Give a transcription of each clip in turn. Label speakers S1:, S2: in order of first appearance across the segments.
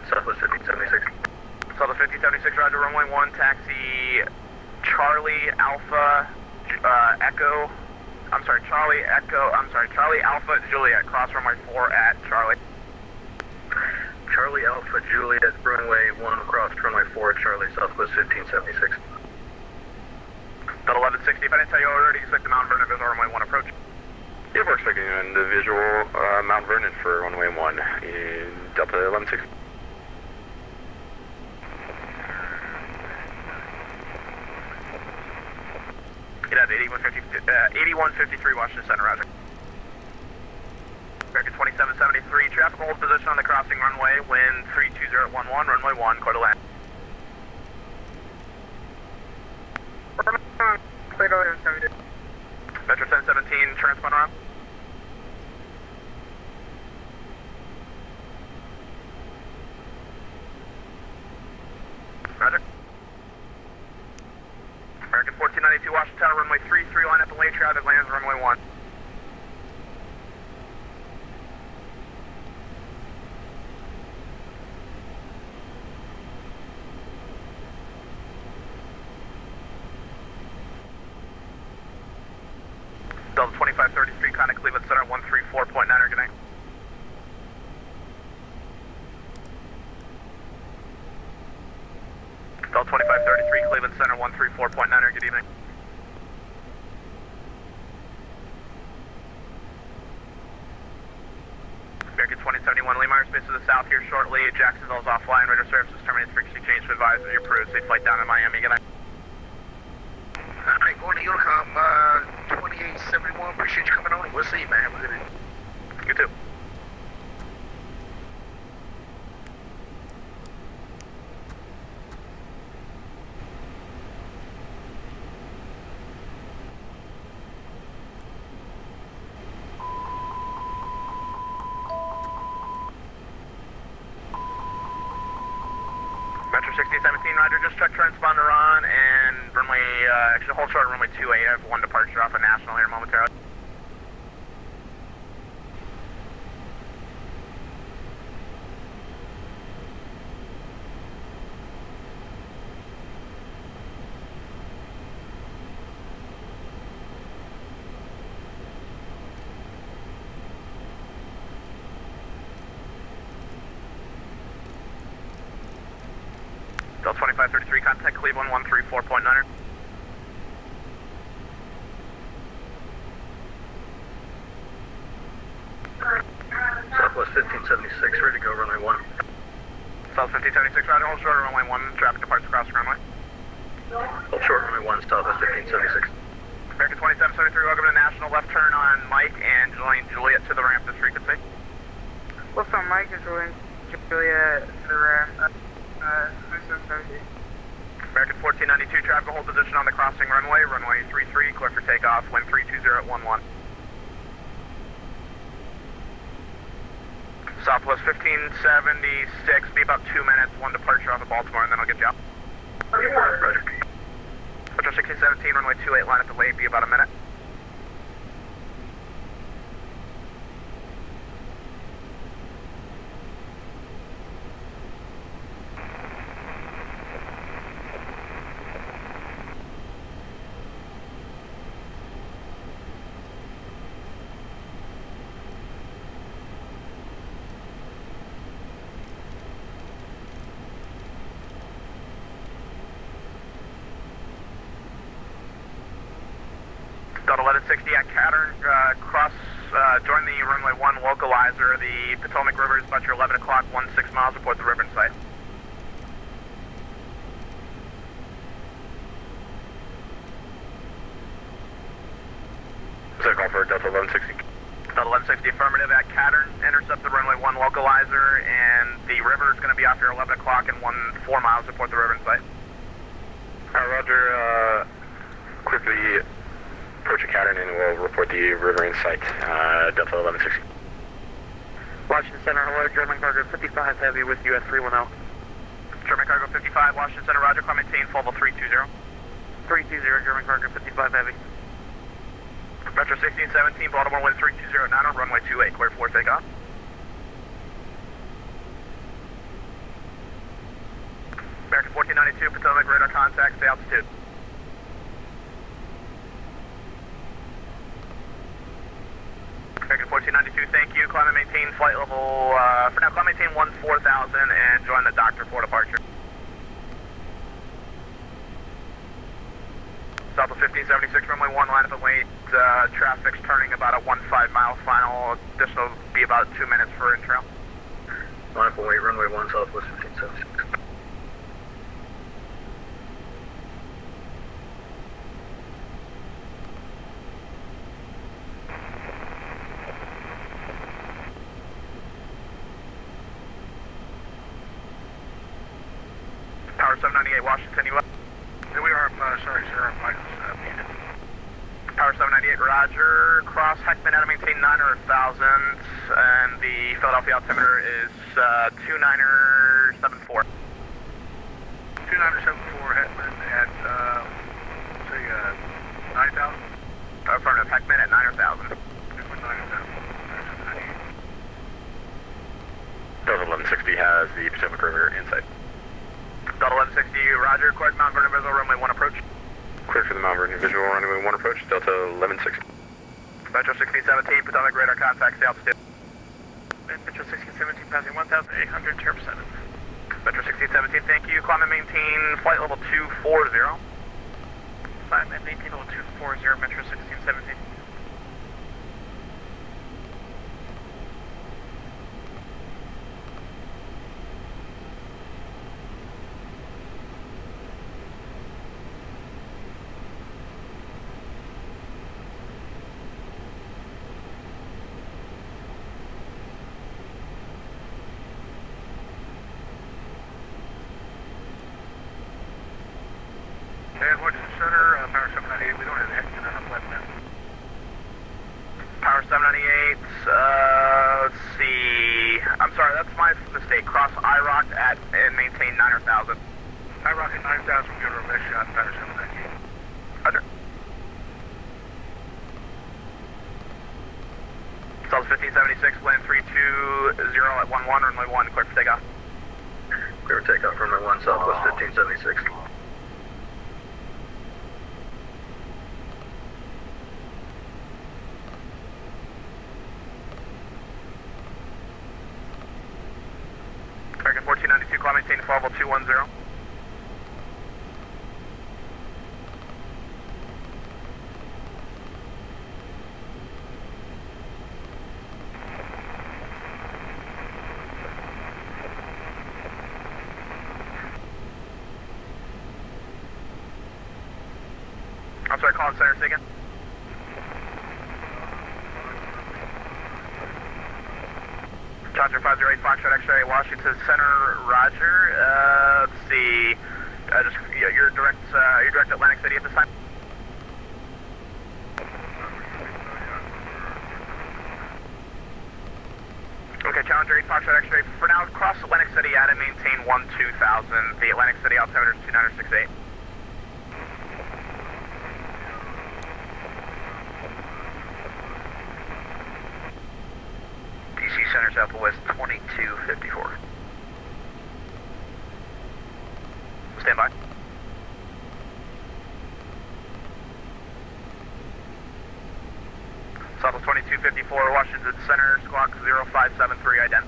S1: Southwest 1576.
S2: Southwest 1576, roger, runway 1, taxi Charlie Alpha Echo, Charlie Alpha Juliet, cross runway 4 at Charlie.
S1: Charlie Alpha Juliet, runway 1, cross runway 4 at Charlie, Southwest 1576.
S2: Delta 1160, if I didn't tell you already, expect the Mount Vernon visual runway 1 approach.
S3: Yeah, we're expecting an visual Mount Vernon for runway 1 in Delta 1160.
S2: Get out 8153 Washington Center, roger. American 2773, traffic hold position on the crossing runway, wind 320 at 11, runway 1, clear to land. Metro 1017, transponder on. Roger. American 1492, Washington, runway 33, line up and late traffic, lands runway 1. Delta 2533, contact Cleveland Center 134.9, good night. Delta 2533, Cleveland Center 134.9, good evening. American 2071, Laminar, airspace to the south here shortly. Jacksonville is offline, radar services terminates, frequency change to advise as you approve. Safe flight down in Miami, good night.
S1: Alright, going to Unicom, 2871, appreciate you coming on. We'll see, man. We're good.
S2: You too. Metro 1617, roger, just check transponder on and runway, actually hold short runway 28, I have 1 departure off of National here momentarily. Delta 2533, contact Cleveland 134.9.
S1: Southwest 1576, ready to go, runway 1.
S2: South 1576, roger, hold short runway 1, traffic departs across the runway.
S1: Hold short, runway 1, Southwest 1576.
S2: American 2773, welcome to National, left turn on Mike and join Juliet to the ramp this frequency.
S4: What's up, Mike? Is joining Juliet to the ramp.
S2: American 1492, traffic hold position on the crossing runway, runway 33, clear for takeoff, wind 320 at 11. Southwest 1576, be about 2 minutes, 1 departure off of Baltimore, and then I'll get you out.
S1: Roger.
S2: Metro 1617, runway 28, line up and late, be about a minute. Delta 1160 at Cattern, join the runway 1 localizer. The Potomac River is about your 11 o'clock, 16 miles, report the river in sight.
S3: Is that call for Delta 1160?
S2: Delta 1160 affirmative at Cattern, intercept the runway 1 localizer, and the river is going to be off your 11 o'clock and 4 miles, report the river in sight.
S3: Roger, quickly approach a Cattern and we'll report the river in sight, Delta 1160.
S4: Washington Center, hello, German cargo 55 heavy with you at 310.
S2: German cargo 55, Washington Center, roger, call maintain, full level 320.
S4: 320, German cargo 55 heavy.
S2: Metro 1617, Baltimore wind 320 at 9, runway 28, clear for takeoff. 1492, Potomac, radar contact, stay altitude. American 1492, thank you. Climb and maintain flight level, for now, climb and maintain 14,000 and join the doctor for departure. Southwest 1576, runway 1, line up and wait. Traffic's turning about a 15 mile final. This will be about 2 minutes for in-trail.
S4: Line up and wait, runway 1, Southwest 1576.
S2: Power 798, Washington, you up?
S1: Here we are, sorry, sir, Michael's muted.
S2: Power 798, roger. Cross Heckman out of maintain 900,000, and the Philadelphia altimeter is 2974.
S1: 2974 Hetman at, say, 9,000?
S2: Affirmative, Heckman at 900,000.
S1: Hetman 9,000.
S3: Delta 1160 has the Potomac River in sight.
S2: Delta 1160, roger. Correct Mount Vernon visual, runway 1 approach.
S3: Clear for the Mount Vernon visual, runway 1 approach, Delta 1160.
S2: Metro 1617, Potomac radar contact, stay altitude.
S4: Metro 1617, passing 1,800, chirp 7.
S2: Metro 1617, thank you. Climb and maintain flight level 240.
S4: Climb and maintain level 240, Metro 1617.
S1: And Washington Center, Power 798, we don't have Hetman on the flight plan.
S2: Power 798, let's see. I'm sorry, that's my mistake. Cross IROC at and maintain 900,000.
S1: IROC at 9,000, we'll give her a best shot, Power 798.
S2: Roger. South 1576, land 320 at 11, runway 1, clear for takeoff.
S4: Clear for takeoff, runway 1, Southwest 1576.
S2: American 1492, climb maintain flight level 210. I'm sorry, call in center, say again. Charger 508, Foxtrot X-ray, Washington Center, roger. Let's see. You're direct Atlantic City at this time? Okay, Challenger 8, Foxtrot X-ray. For now, cross Atlantic City at and maintain 12,000. The Atlantic City altimeter is 2968. DC Center Southwest 2254. Stand by. Southwest 2254, Washington Center, squawk 0573, ident.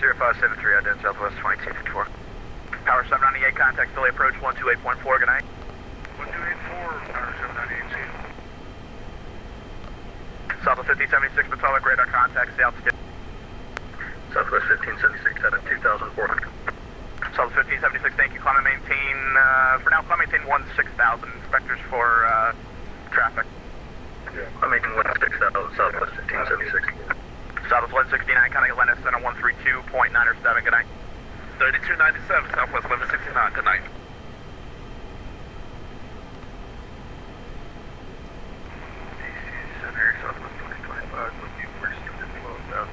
S2: 0573, ident, Southwest 2254. Power 798, contact Philly approach 128.4, good night.
S1: 1284, Power 798, see you.
S2: Southwest 1576, Potomac radar contact, stay altitude.
S4: Southwest 1576 at 2,400.
S2: Southwest 1576, thank you. Climb and maintain, for now, climb and maintain 16,000. Inspectors for traffic.
S4: I'm making 16,000, Southwest 1576.
S2: Southwest 169, contact Atlantic Center 132.907, good night.
S1: 3297, Southwest 1169, good night.
S4: DC Center, Southwest 2025, with you first to 12,000.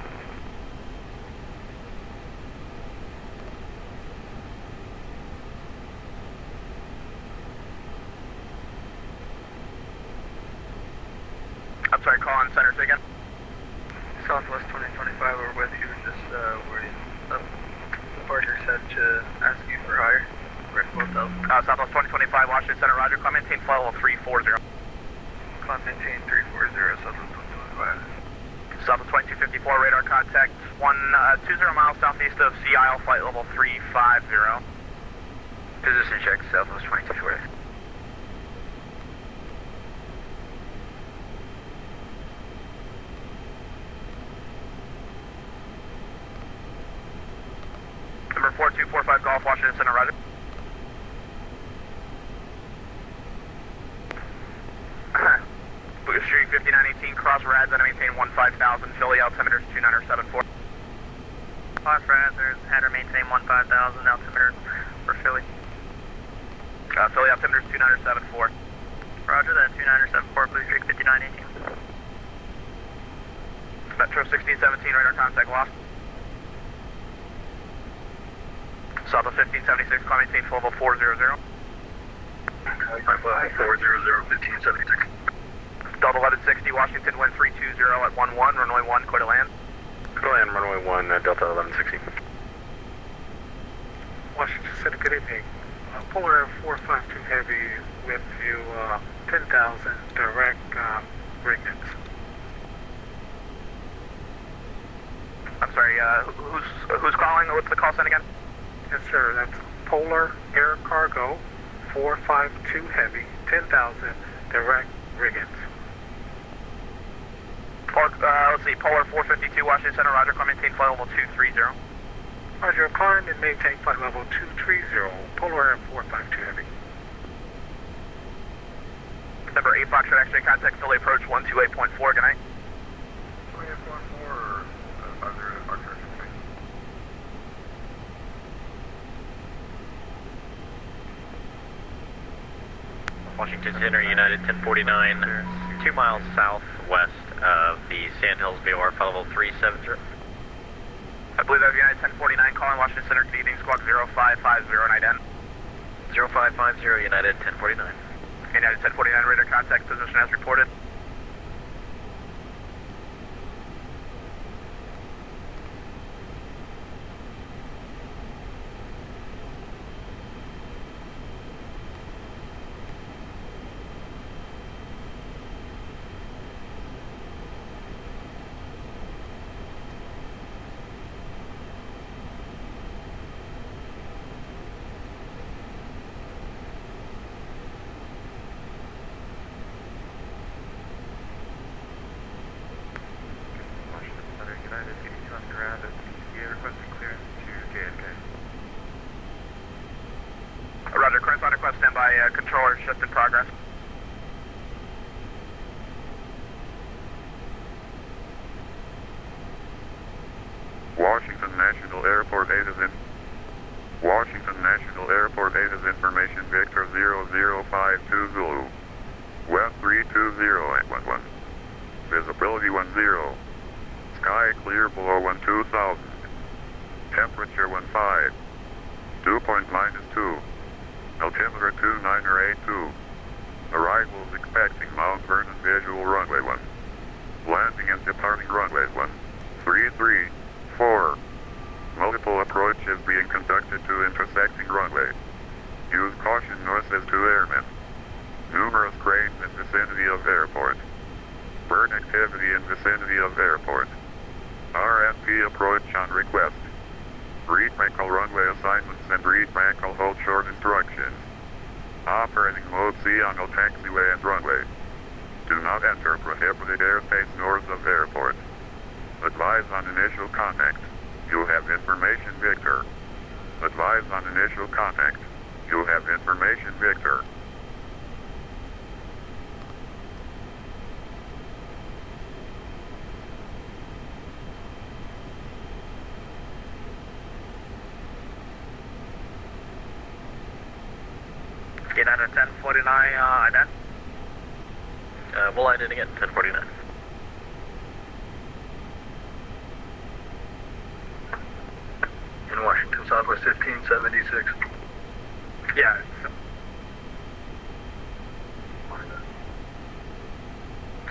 S2: I'm sorry, call on center, say again.
S4: Southwest 2025, we're with you, just, we're up. The partner said to ask you for higher. Red 12. South.
S2: Southwest 2025, Washington Center, roger. Climb maintain flight level 340.
S4: Climb maintain 340, Southwest 2025.
S2: Southwest 2254, radar contact 20 miles southeast of Sea Isle, flight level 350.
S1: Position check, Southwest 2240.
S2: Number 4245 Golf, Washington Center, roger. Boost Street 5918, cross rads, and maintain 15,000, Philly, altimeter 2974.
S5: Cross rads, there's header maintain 15,000, altimeter for Philly.
S2: Philly, altimeter 2974.
S5: Roger that, 2974, Blue Streak 5918.
S2: Metro 1617, radar contact lost. Southwest 1576, climb maintain full level 400.
S1: 400, 1576.
S2: Delta 1160, Washington, wind 320 at 11, runway 1, clear to land.
S3: Clear to land, runway 1, Delta 1160.
S6: Washington Center, good evening. Polar Air 452 Heavy with you 10,000 direct riggings.
S2: I'm sorry, who's calling? What's the call sign again?
S6: Yes, sir. That's Polar Air Cargo 452 Heavy, 10,000 direct riggings.
S2: Let's see, Polar 452, Washington Center, roger, climb maintain flight level 230.
S6: Roger, climb and maintain flight level 230, Polar Air 452 Heavy.
S2: Number 8 Foxtrot X-ray contact, Philly approach 128.4, good night.
S4: 28.4, 50,
S7: Washington Center, United 1049, 2 miles southwest of the Sandhills VOR, flight level 370.
S2: I believe that was United 1049 calling Washington Center, good evening, squawk 0550, night end.
S7: 0550, United 1049.
S2: United 1049, radar contact, position as reported.
S4: United 82 on the ground at PDCA requesting clearance to JFK.
S2: Roger, current on request, standby, controller shift in progress.
S8: Washington National Airport 8 is in. Washington National Airport 8 is information Victor 0052 Zulu. West 320 at 11. Visibility 10. Sky clear below 12,000. Temperature 15. Dew point -2. Altimeter 2982. Arrivals expecting Mount Vernon visual runway 1. Landing and departing runway 1. 334. Multiple approaches being conducted to intersecting runway. Use caution notices to airmen. Numerous cranes in vicinity of airport. Bird activity in vicinity of airport. RFP approach on request. Read Michael runway assignments and read Michael hold short instructions. Operating mode C on the taxiway and runway. Do not enter prohibited airspace north of airport. Advise on initial contact. You have information Victor. Advise on initial contact. You have information Victor.
S2: Get out of 1049, ident.
S7: We'll land in again, 1049.
S1: In Washington, Southwest 1576.
S2: Yeah.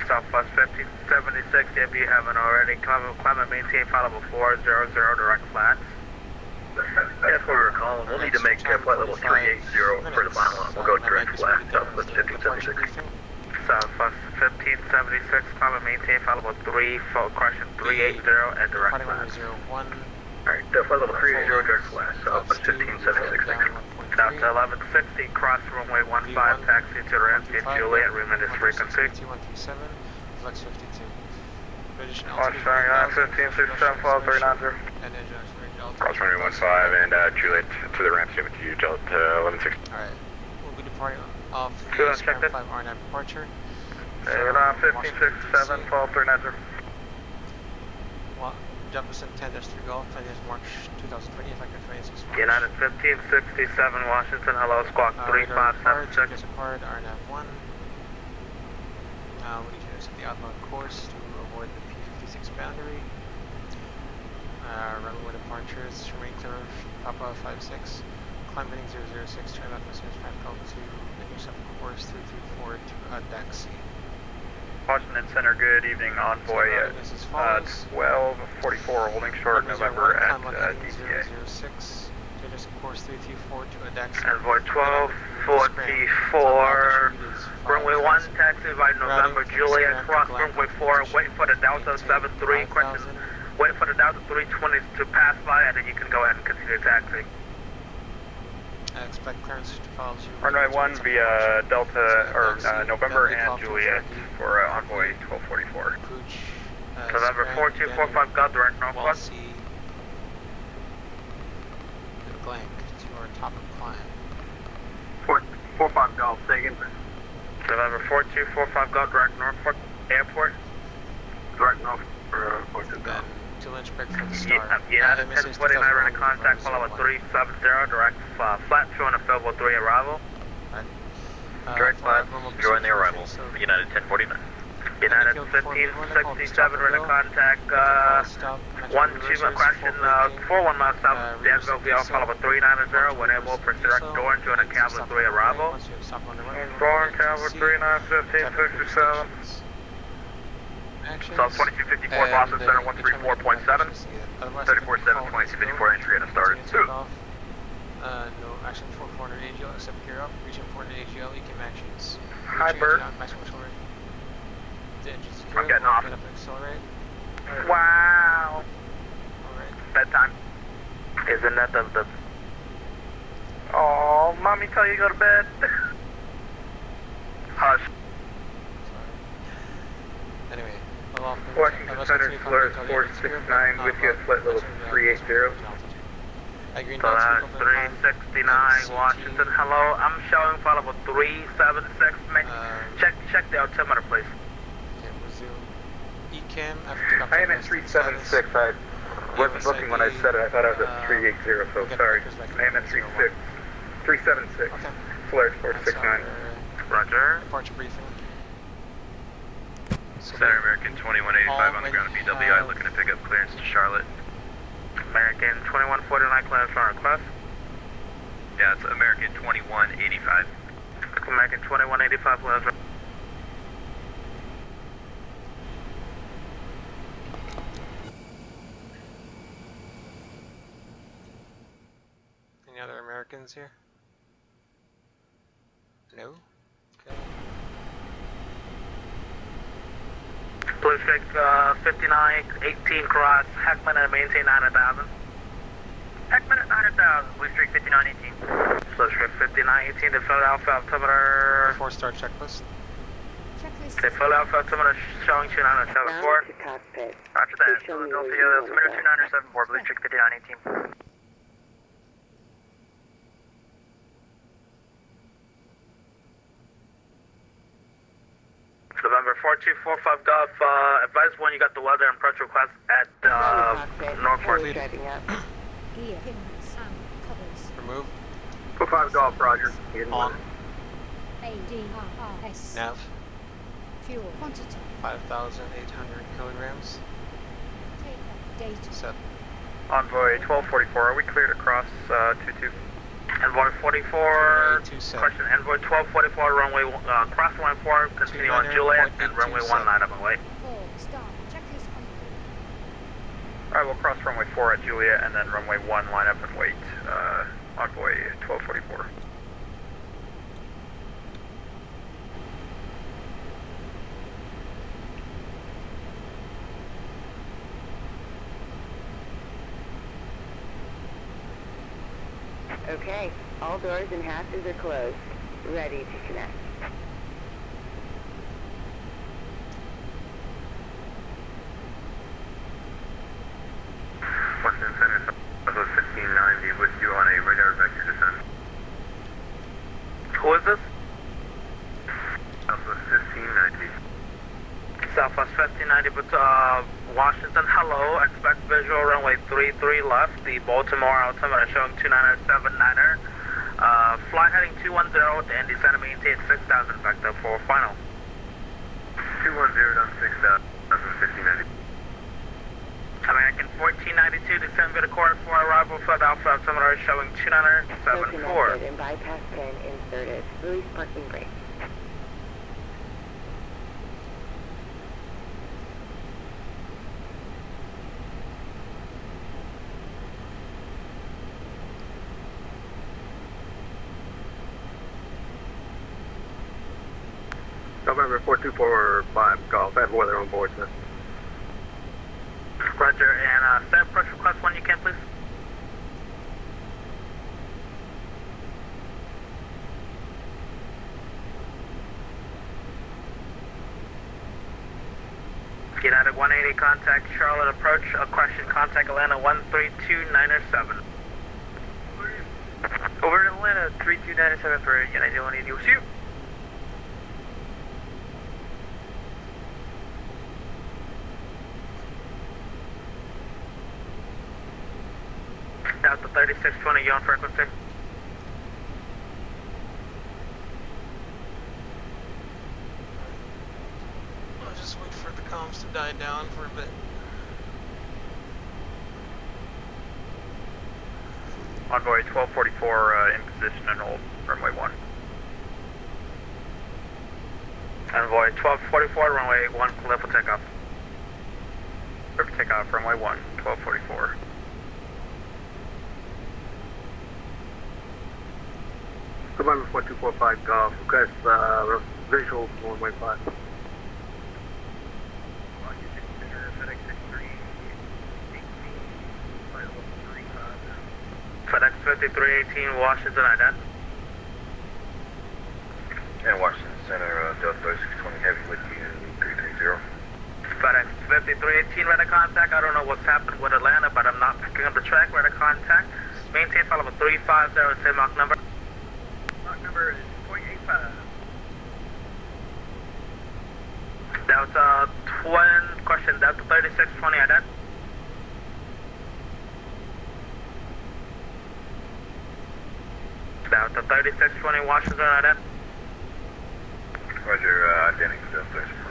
S2: Southwest 1576, if you haven't already, climb and maintain flight level 400, direct flats.
S1: That's where we're call. We'll need to make flight level 380 for the final one. We'll go direct left, Southwest 1576.
S2: Southwest 1576, climb and maintain flight level 3, correction 380 and direct left.
S1: Alright, flight level 380 direct left, Southwest 1576.
S2: Now to 1160, cross runway 15, taxi to ramp in Juliet, remit this frequency.
S6: Flex 52. British
S2: Watch 1567, follow 390.
S3: Cross runway 15 and Juliet to the ramp, stay with you, Delta 1160.
S6: Alright, we'll be departing off
S2: Good,
S6: the
S2: check this.
S6: 5 R9 departure.
S2: And 1567, follow 390.
S6: Jefferson 10-3 Golf, 20th March 2020, effective 26 March.
S2: United 1567, Washington, hello, squawk 3576.
S6: Depart RNAV 1. We need to set the outbound course to avoid the P56 boundary. Runway departures, remain clear of Papa 56. Climb heading 006, turn left as soon as practical to intercept course 334 to deck C.
S2: Washington Center, good evening, envoy at 1244, holding short November at DCA.
S6: 006, course 334 to deck C.
S2: Envoy 1244, runway 1, taxi by November, Juliet, cross runway 4, wait for the Delta 73, question, wait for the Delta 320 to pass by and then you can go ahead and continue taxi.
S6: Expect clearance to follow you.
S2: Runway 1 via Delta, or November and Juliet for envoy 1244. November 4245, got direct northwest.
S6: Blank to our top of climb.
S1: 45 Golf, taken.
S2: November 4245, got direct northwest, airport.
S1: Direct north for
S6: Then to Lynchburg for the start.
S2: United 1049, run a contact, follow 370, direct flat, showing a Fairville 3 arrival.
S7: Direct flat, join the arrival, United 1049.
S2: United 1567, run a contact, 12, question, 41 miles south, Danville, VR, follow 390, when able, press direct door and join a Cavalry 3 arrival. Door and Cavalry 39, 1567. South 2254, Boston Center 134.7.
S1: 34-7, 2254, entry and a start.
S6: No action for 400 AGL except gear up. Reaching 400 AGL, ECAM actions.
S2: Hi, Bert. I'm getting off.
S6: Get up and accelerate.
S2: Wow.
S6: Alright.
S2: Bedtime. Isn't that the... Oh, mommy tell you to go to bed. Hush.
S6: Anyway,
S1: Washington Center, Solaris 469, with you at flight level 380.
S6: So
S2: that's 369, Washington, hello, I'm showing flight level 376, check the altimeter, please.
S6: Okay, resume. ECAM,
S1: I am at 376, I wasn't looking when I said it, I thought I was at 380, so sorry. I am at 376,
S6: Okay.
S1: Solaris 469.
S2: Roger.
S6: Departure briefing.
S7: Center American 2185 on the ground at BWI, looking to pick up clearance to Charlotte.
S2: American 2149, clearance on request.
S7: Yeah, it's American 2185.
S2: American 2185, clearance.
S6: Any other Americans here? No? Okay.
S2: Blue Streak 59, 18 cross, Heckman and maintain 9,000. Heckman at 9,000, Blue Streak 59, 18. Blue Streak 59, 18 to Philadelphia altimeter.
S6: 4-star checklist.
S2: Okay, Philadelphia altimeter showing 2974. After that, Philadelphia altimeter 2974, Blue Streak 59, 18. November 4245 Golf, advise when you got the weather and approach request at Norfolk.
S6: Remove.
S1: 45 Golf, Roger.
S6: On.
S9: ADRS.
S6: Nav.
S9: Fuel quantity.
S6: 5,800 kilograms.
S9: Data.
S6: Set.
S2: Envoy 1244, are we cleared across 22? Envoy 44, question, Envoy 1244, runway, cross runway 4, continue on Juliet, and runway 1 line up and wait.
S9: 4-star. Checklist complete.
S2: Alright, we'll cross runway 4 at Juliet, and then runway 1 line up and wait,
S10: Okay, all doors and hatches are closed. Ready to connect.
S4: Western Center, Southwest 1590 with you on a radar vector descent.
S2: Who is this?
S4: Southwest 1590.
S2: Southwest 1590 with Washington, hello. Expect visual runway 33 left. The Baltimore altimeter showing 2979er. Fly heading 210 and descend and maintain 6,000 vector for final.
S4: 210 down 6,000, 1590.
S2: American 1492, descend via course for arrival Philadelphia altimeter showing 2974.
S10: Connected and bypass pin inserted. Release parking brake.
S1: November 4245 Golf. I have weather on board, sir.
S2: Roger, and set approach request when you can, please. United 180, contact Charlotte approach. A question, contact Atlanta 13297.
S5: Over to Atlanta 3297 for United 180. We'll see you.
S2: Delta 3620, you on frequency?
S6: I'll just wait for the comms to die down for a bit.
S5: Envoy 1244 in position and hold runway 1.
S2: Envoy 1244, runway 1, clear for takeoff.
S5: Clear for takeoff, runway 1, 1244.
S1: November 4245 Golf. Request visual 115.
S2: FedEx 5318, Washington, ident.
S4: And Washington Center, Delta 3620 Heavy with you, 330.
S2: FedEx 5318, radar contact. I don't know what's happened with Atlanta, but I'm not picking up the track. Radar contact. Maintain follow up 350, same Mach number.
S5: Mach number is 0.85.
S2: Delta twin, question, Delta 3620, ident. Delta 3620, Washington, ident.
S4: Roger, identity Delta 3620.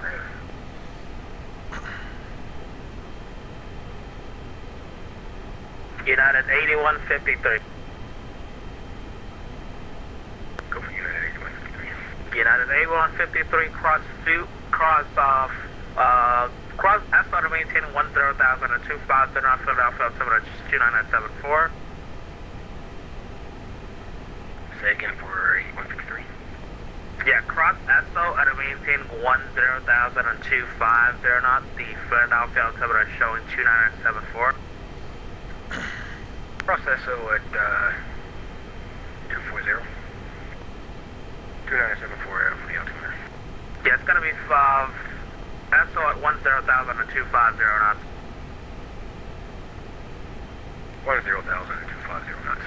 S2: United 8153.
S4: Go for United 8153.
S2: United 8153, cross escort to maintain 10,000 and 250 on Philadelphia, altimeter 2974.
S3: Say again for 8153.
S2: Yeah, cross ESO and maintain 10,000 and 250 knots. The Philadelphia altimeter showing 2974.
S3: Cross SO at 240. 2974 for the altimeter.
S2: Yeah, it's going to be ESO at 10,000 and 250 knots.
S3: 10,000 and 250 knots.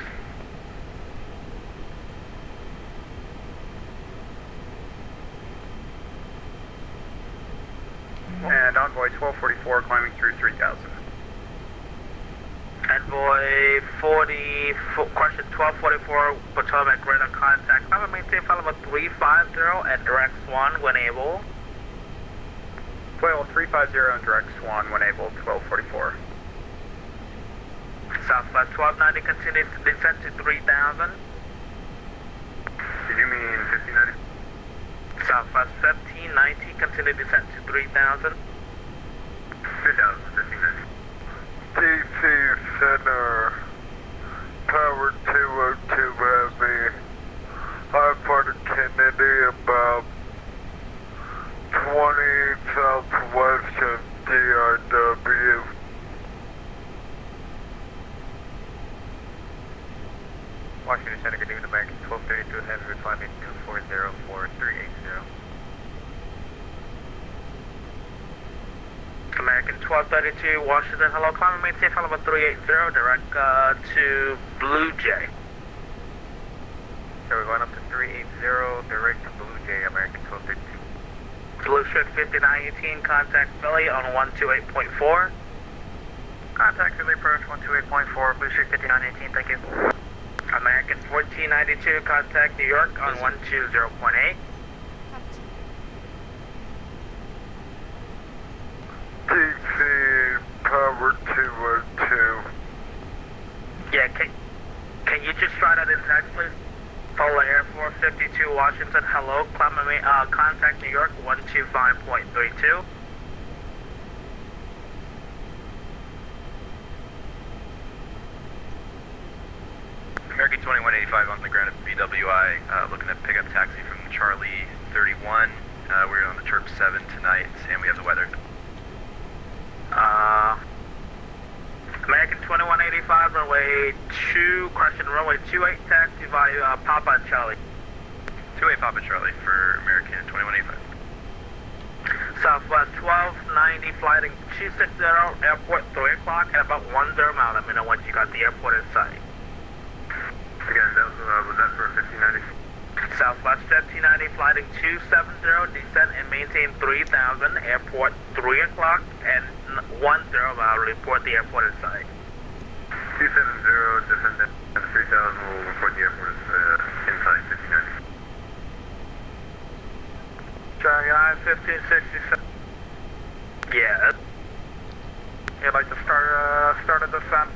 S5: And Envoy 1244 climbing through 3000.
S2: Envoy question 1244, Potomac, radar contact. I'm going to maintain follow up 350 at direct swan when able.
S5: Well, 350 and direct swan when able, 1244.
S2: Southwest 1290, continue to descend to 3000.
S4: Did you mean 1590?
S2: Southwest 1590, continue to descend to 3000.
S4: 3000, 1590.
S8: DC Center, Power 202 Heavy, high part of Kennedy, about 20 southwest of DRW.
S5: Washington Center, good evening, American 1232 Heavy, reply maintain 404380.
S2: American 1232, Washington, hello, climb and maintain flight level 380, direct to Blue Jay.
S5: So we're going up to 380, direct to Blue Jay, American 1232.
S2: Blue Street 5918, contact Philly on 128.4.
S5: Contact Philly approach 128.4, Blue Street 5918, thank you.
S2: American 1492, contact New York on 120.8.
S9: Captain.
S4: DC Power 202.
S2: Yeah, can you just try that in text, please? Polar Air Force 52, Washington, hello, climb and contact New York 125.32.
S3: American 2185 on the ground at BWI, looking to pick up taxi from Charlie 31. We're on the Chirp 7 tonight, and we have the weather.
S2: American 2185, runway 2, correction, runway 28, taxi via Papa Charlie.
S3: 28 Papa Charlie for American 2185.
S2: Southwest 1290, flighting 260, airport 3 o'clock, at about 10 miles. Let me know once you got the airport in sight.
S4: Again, that was that for 1590?
S2: Southwest 1590, flighting 270, descent and maintain 3000, airport 3 o'clock, and 10 mile, report the airport in sight.
S4: 270, descend and 3000 will report the airport in sight, 1590.
S2: Charlie 1567. Yes. You'd like to start a descent?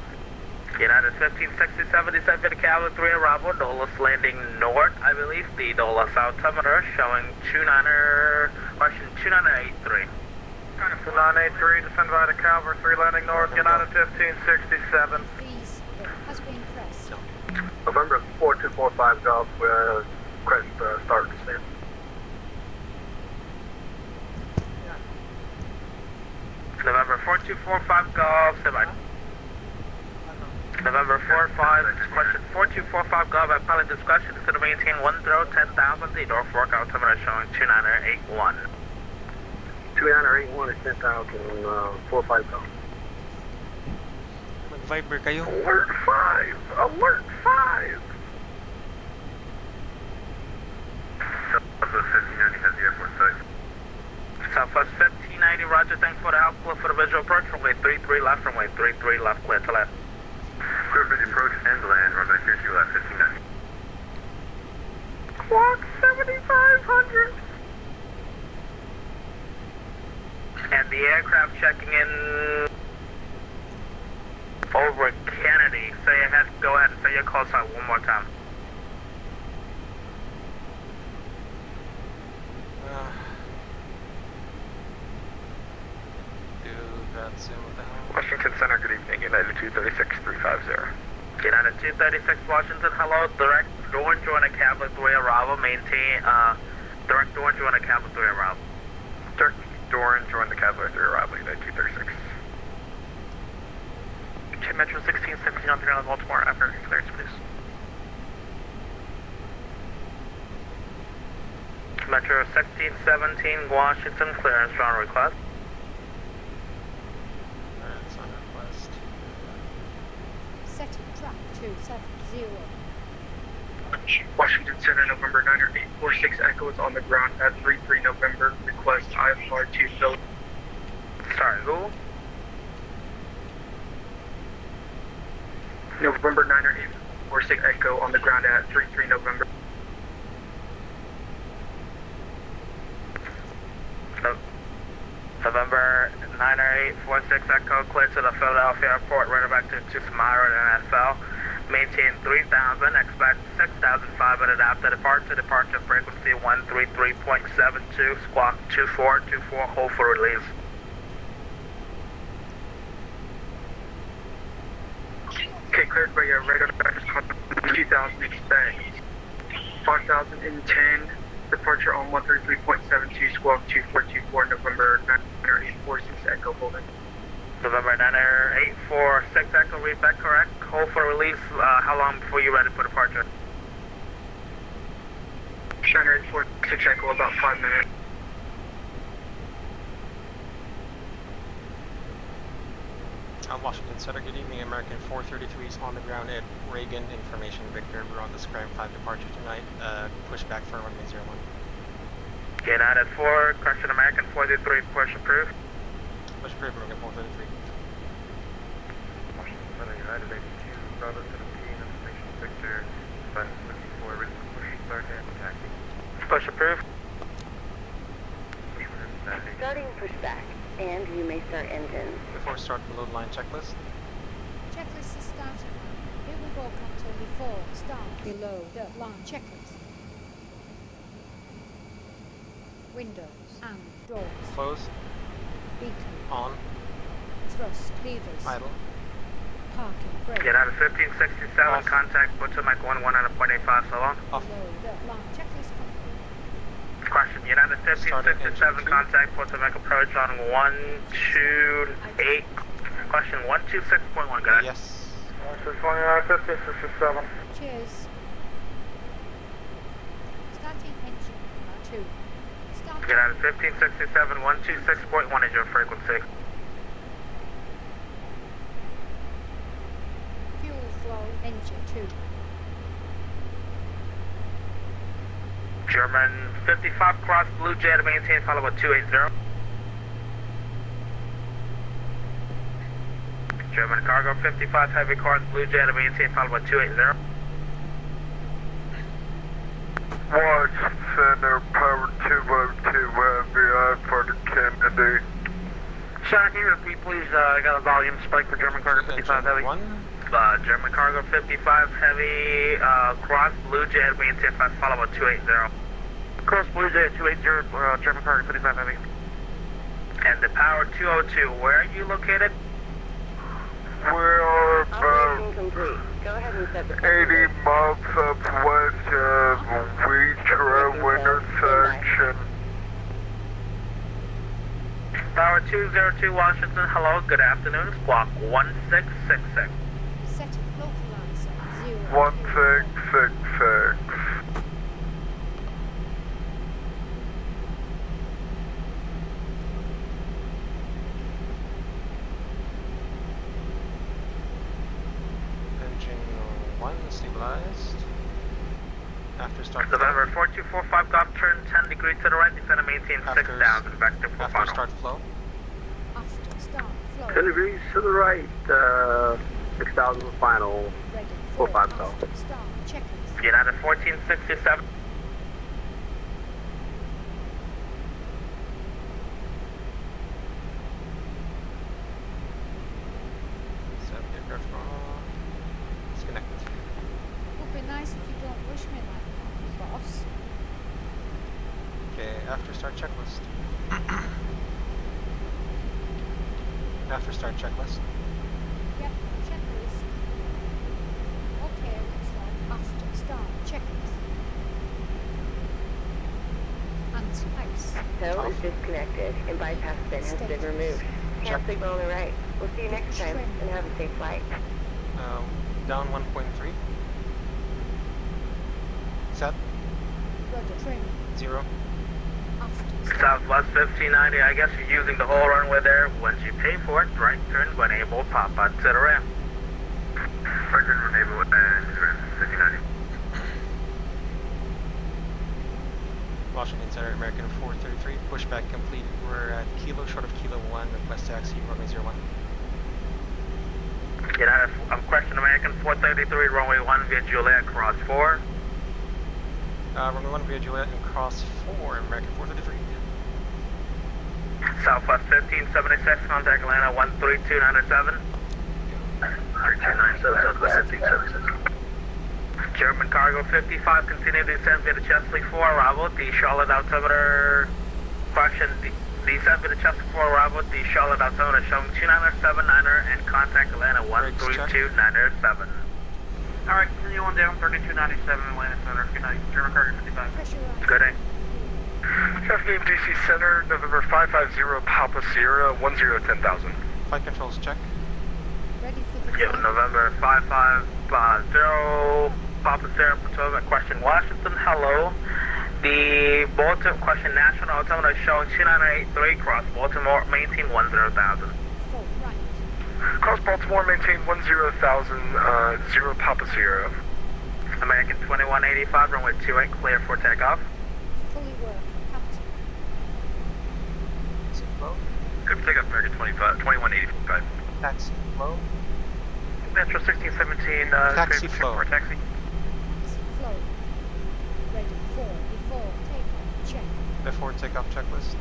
S2: United 1567, descent for the Cavalry 3 arrival, Dulles landing north, I believe, the Dulles altimeter showing 2983. 2983, descend by the Cavalry 3 landing north, United 1567.
S9: Freeze. Has been pressed.
S1: November 4245 Golf, crest start descent.
S2: November 4245 Golf, stand by. November 45, question 4245 Golf, at pilot discretion is to maintain 10,000, the Norfolk altimeter showing 2981.
S1: 2981 is 10,000, 45 Golf.
S6: Mag-Viber kayo.
S1: Alert 5! Alert 5!
S4: Southwest 1590 has the airport site.
S2: Southwest 1590, roger, thanks for the help, clear for the visual approach, runway 33 left, runway 33 left, clear to left.
S4: Clear for the approach and land, runway 32 left, 1590.
S2: Clock 7500. And the aircraft checking in over Kennedy. Go ahead and say your call sign one more time.
S6: Do VATSIM, what the hell?
S3: Washington Center, good evening, United 236-350.
S2: United 236 Washington, hello, direct door and join a Cavalry 3 arrival, maintain, direct door and join a Cavalry 3 arrival.
S3: Direct door and join the Cavalry 3 arrival, United 236.
S5: Metro 1617 on 3 Baltimore, after clearance, please.
S2: Metro 1617 Washington, clearance on request.
S6: It's on request.
S9: Setting track 270.
S11: Washington Center, November 9er 846 Echo is on the ground at 33 November. Request IFR to Philly.
S2: Sorry, who?
S11: November 9er 846 Echo on the ground at 33 November.
S2: November 9er 846 Echo, clear to the Philadelphia airport, right back to Smyrna and NFL. Maintain 3000, expect 6,500 after departure frequency 133.72, squawk 2424, hold for release.
S11: Okay, cleared by your radar vectors 2000, expect 5010, departure on 133.72, squawk 2424, November 9er 846 Echo, holding.
S2: November 9er 846 Echo, read back correct. hold for release. How long before you're ready for departure?
S11: Center 46 Echo, about 5 minutes.
S6: Washington Center, good evening. American 433 is on the ground at Reagan. Information Victor. We're on the Scram 5 departure tonight. Pushback for runway 01.
S2: United 4, question American 433, push approved.
S6: Push approved, American 433.
S4: Washington Center, United 82, Bravo 17, information Victor, Button 54, ready for push, start and taxi.
S2: Push approved.
S10: Starting pushback, and you may start engines.
S6: Before start, below the line checklist.
S9: Checklist is starting now. Here we go, Captain. Before start below the line checklist. Windows and doors.
S6: Close.
S9: Beacon.
S6: On.
S9: Thrust levers.
S6: Idle.
S9: Parking brake.
S2: United 1567,
S6: Off.
S2: contact Potomac 119.85, so long.
S6: Off.
S9: Below the line checklist complete.
S2: Question, United 1567, contact Potomac approach on 128. Question 126.1, go ahead.
S6: Yes.
S11: 1567.
S9: Cheers. Starting engine number 2. Starting.
S2: United 1567, 126.1 is your frequency.
S9: Fuel flow engine 2.
S2: German 55 cross Blue Jet, maintain follow up 280. German cargo 55 heavy cross Blue Jet, maintain follow up 280.
S4: Watch Center, power 202, FBI for the Kennedy.
S2: Sean, can you repeat please? I got a volume spike for German cargo 55 heavy. German cargo 55 heavy, cross Blue Jet, maintain follow up 280. Cross Blue Jet 280, German cargo 55 heavy. And the power 202, where are you located?
S4: We're
S10: Operation
S4: about
S10: complete. Go ahead and set the
S4: 80 miles southwest of Wheatro intersection.
S2: Power 202 Washington, hello, good afternoon, squawk 1666.
S9: Set localizer 0.
S4: 1666.
S6: Engine 1 stabilized. After start.
S2: November 4245, golf turn 10 degrees to the right, descend and maintain 6,000, vector for
S6: After
S2: final.
S6: start flow.
S9: After start flow.
S12: 10 degrees to the right, 6,000 final,
S9: Ready
S12: 45
S9: for
S12: south.
S9: after start checklist.
S2: United 1467.
S6: Set aircraft on. Disconnect.
S9: Would be nice if you don't wish me like that, boss.
S6: Okay, after start checklist. After start checklist.
S9: Yep, checklist. Okay, looks like after start checklist. Anti-ice.
S10: Tow is disconnected and bypass bin has been removed. Hand signal on the right. We'll see you next time and have a safe flight.
S6: Down 1.3. Set.
S9: Rudder trim.
S6: 0.
S9: After start.
S2: Southwest 1590, I guess you're using the whole runway there. Once you pay for it, right turn when able, pop out to the ramp.
S4: Right turn when able, and 1590.
S6: Washington Center, American 433. Pushback complete. We're at kilo short of kilo 1. Request taxi, runway 01.
S2: United, I'm question American 433, runway 1 via Juliet, cross 4.
S6: Runway 1 via Juliet and cross 4, American 433.
S2: Southwest 1576, contact Atlanta 13297.
S4: 3297, Southwest 1576.
S2: German cargo 55, continue to descend via the Chesley 4, arrival, the Charlotte altimeter, question, descend via the Chesley 4, arrival, the Charlotte altimeter showing 2979er and contact Atlanta 13297. Alright, continue on down, 3297 Atlanta Center, good night, German cargo 55.
S9: Pressurized.
S2: Good day.
S11: Traffic game DC Center, November 550, Papa Sierra, 1010,000.
S6: Flight controls check.
S9: Ready for the
S2: Yeah, November 550, Papa Sierra Potomac, question Washington, hello. The Baltimore, question National Altimeter showing 2983, cross Baltimore, maintain 10,000.
S9: Full right.
S11: Cross Baltimore, maintain 10,000, 0 Papa Sierra.
S2: American 2185, runway 28, clear for takeoff.
S9: Fully work. Captain.
S6: Taxi flow.
S3: Good for takeoff, American 2185.
S6: Taxi flow.
S2: Metro 1617,
S6: Taxi flow.
S2: for taxi.
S9: Taxi flow. Ready for before takeoff. Check.
S6: Before takeoff checklist.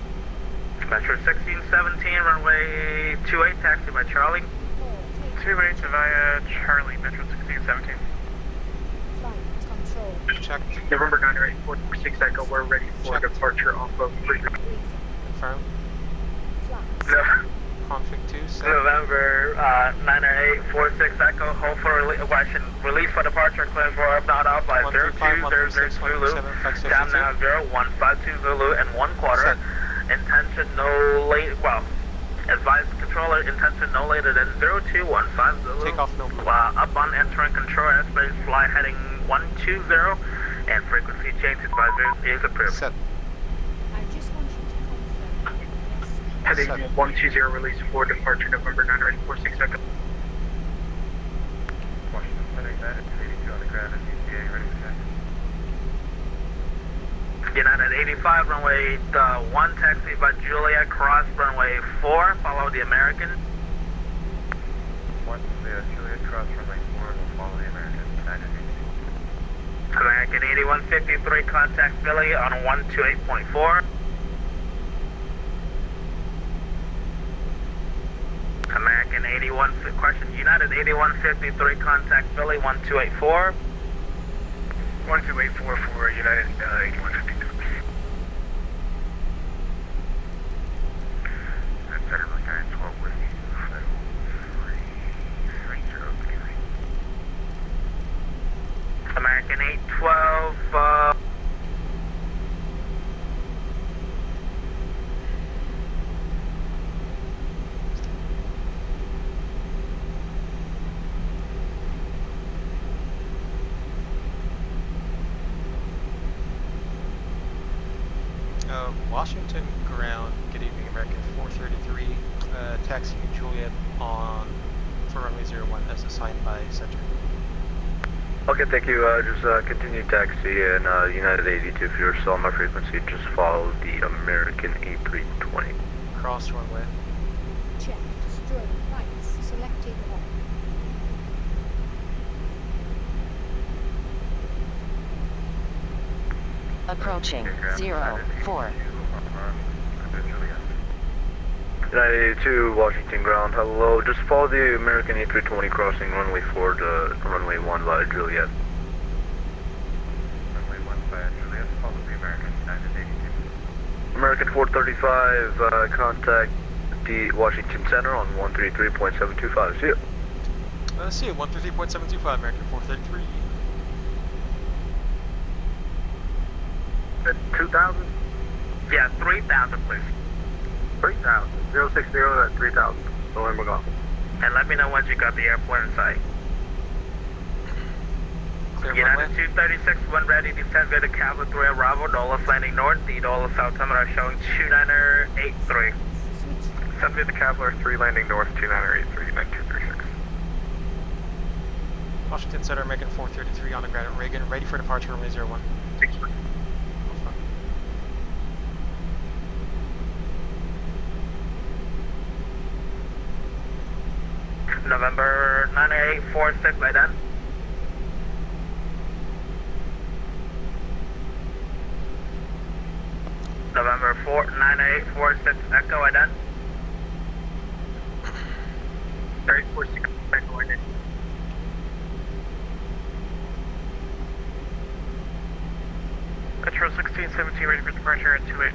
S2: Metro 1617, runway 28, taxi by Charlie.
S9: Before takeoff.
S2: 28 via Charlie, Metro 1617.
S9: Flight control.
S6: Check.
S11: November 98446 Echo, we're ready for
S6: Check.
S11: departure off of Freedom.
S9: Briefing.
S6: Confirm.
S9: Flight.
S2: No.
S6: Config 2 set.
S2: November 90846 Echo, hold for release for departure, clear for up, not off by 0200 Zulu, down now 0152 Zulu and 1/4. Intention no late, well, advise controller, intention no later than 0215 Zulu.
S6: Takeoff no blue.
S2: Up on entering control airspace, fly heading 120, and frequency change advisor is approved.
S6: Set.
S9: I just want you to confirm. Yes.
S11: Heading
S6: Set.
S11: 120, release for departure November 98446 Echo.
S4: Washington Center, United 282 on the ground at DCA, ready for taxi.
S2: United 85, runway 1, taxi by Juliet, cross runway 4, follow the American.
S4: Once the Juliet cross runway 4, we'll follow the American. United 82.
S2: American 8153, contact Philly on 128.4. American 81, question United 8153, contact Philly 1284.
S11: 1284 for United 8153.
S4: Center, United 12 with you. 330.
S2: American 812,
S6: Washington ground, good evening, American 433, taxi Juliet on for runway 01 as assigned by Center.
S12: Okay, thank you. Just continue taxi and United 82 if you're still on my frequency, just follow the American A320.
S6: Cross runway.
S9: Check. Stroke lights. Selected on.
S13: Approaching 04.
S12: United 82, Washington ground, hello. Just follow the American A320 crossing runway 4 to runway 1 via Juliet.
S4: Runway 1 via Juliet, follow the American. United 82.
S12: American 435, contact the Washington Center on 133.725. See ya.
S6: See you, 133.725, American 433.
S1: 2,000?
S2: yeah, 3,000 please.
S1: 3,000. 060 at 3,000. So we're going.
S2: And let me know once you got the airport in sight.
S6: Clear
S2: United
S6: runway.
S2: 236, when ready, descend via the Cabo 3 Bravo, Dulles landing north, the Dulles altimeter showing 2983.
S11: Send me the Cavalier 3 landing north 2983, 9236.
S6: Washington Center, American 433 on the ground at Reagan, ready for departure runway 01.
S11: 6
S2: November 9846, by then. November 9846, Echo, by then.
S11: 9846, Echo, identity.
S2: Metro 1617, ready for departure at 28.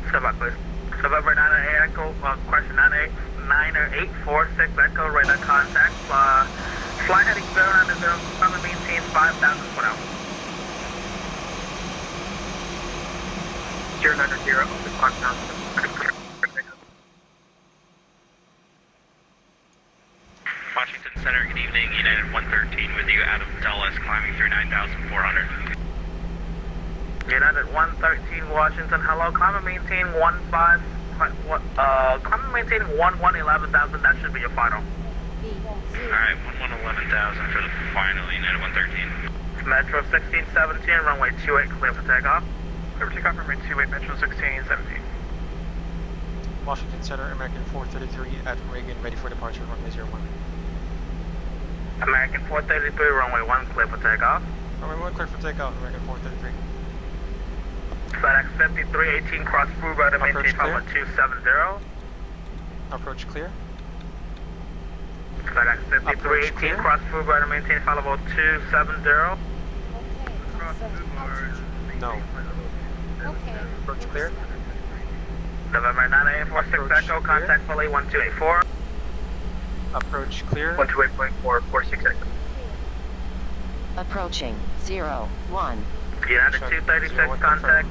S2: Step back, please. November 98 Echo, question 9846 Echo, radar contact. Fly heading 090, probably maintain 5,000 for now.
S11: 090, up the clock down.
S7: Washington
S3: through 9,400.
S2: United 113 Washington, hello, climb and maintain 11,000, that should be your final.
S3: Alright, 11,000 for the final, United 113.
S2: Metro 1617, runway 28, clear for takeoff.
S4: Clear for takeoff, runway 28, Metro 1617.
S6: Washington Center, American 433 at Reagan, ready for departure, runway 01.
S2: American 433, runway 1, clear for takeoff.
S6: Runway 1, clear for takeoff, American 433.
S2: FedEx 5318, cross through by the maintain follow 270.
S6: Approach clear.
S2: FedEx 5318, cross through by the maintain follow 270.
S6: No.
S9: Okay.
S6: Approach clear.
S2: November 9846 Echo, contact fully 1284.
S6: Approach clear.
S11: 128.4, 46 Echo.
S13: Approaching 01.
S2: United 236, contact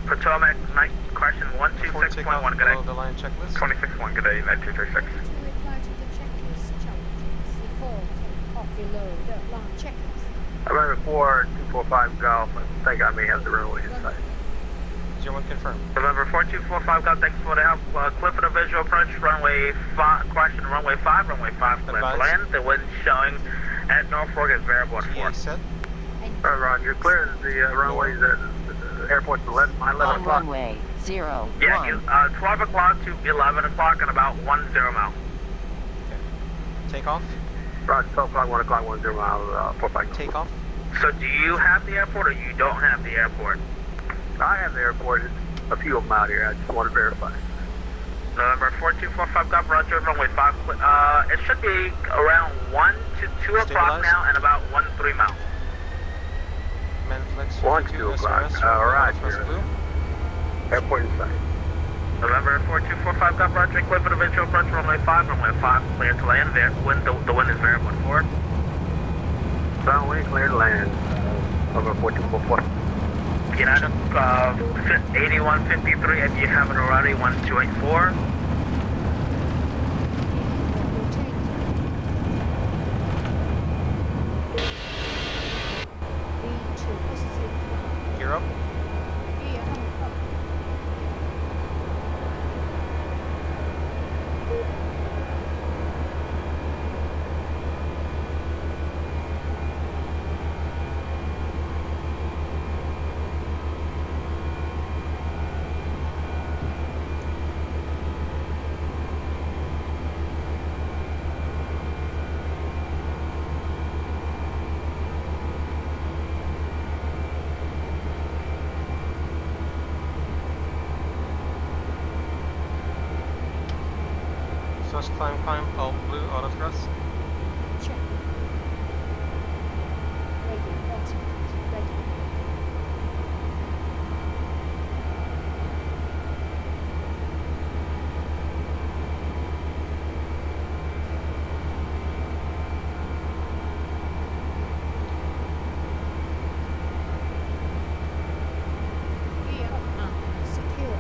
S2: Potomac, night question 126.1, good day.
S6: The line checklist.
S3: 26-1, good day, United 236.
S9: To reply to the checklist challenges before takeoff below the line checklist.
S2: November 4245 Golf, I think I may have the runway inside.
S6: 01 confirmed.
S2: November 4245 Golf, thanks for the help. Clear for the visual approach, runway 5, question runway 5, runway 5 clear for land. The wind showing at Norfolk is variable at 4.
S6: Set.
S2: Roger, clear the runways at the airport's 11
S13: On
S2: o'clock.
S13: runway 01.
S2: Yeah, 12 o'clock to 11 o'clock and about 10 mile.
S6: Takeoff.
S2: Roger, 12 o'clock, 1 o'clock, 10 mile, 45.
S6: Takeoff.
S2: So do you have the airport or you don't have the airport? I have the airport. It's a few of them out here. I just want to verify. November 4245 Golf, Roger, runway 5. It should be around 1 to 2 o'clock now and about 13 miles.
S6: Manflex
S2: 1 to 2 o'clock. Alright. Airport in sight. November 4245 Golf, Roger, clear for the visual approach, runway 5, clear to land. The wind is variable at 4. Downwind, clear to land. November 4245. United 8153, if you haven't already, 1284.
S6: Gear up. Source climb, all blue, auto thrust.
S9: Check. Ready, ultimate, ready. Gear up and secure.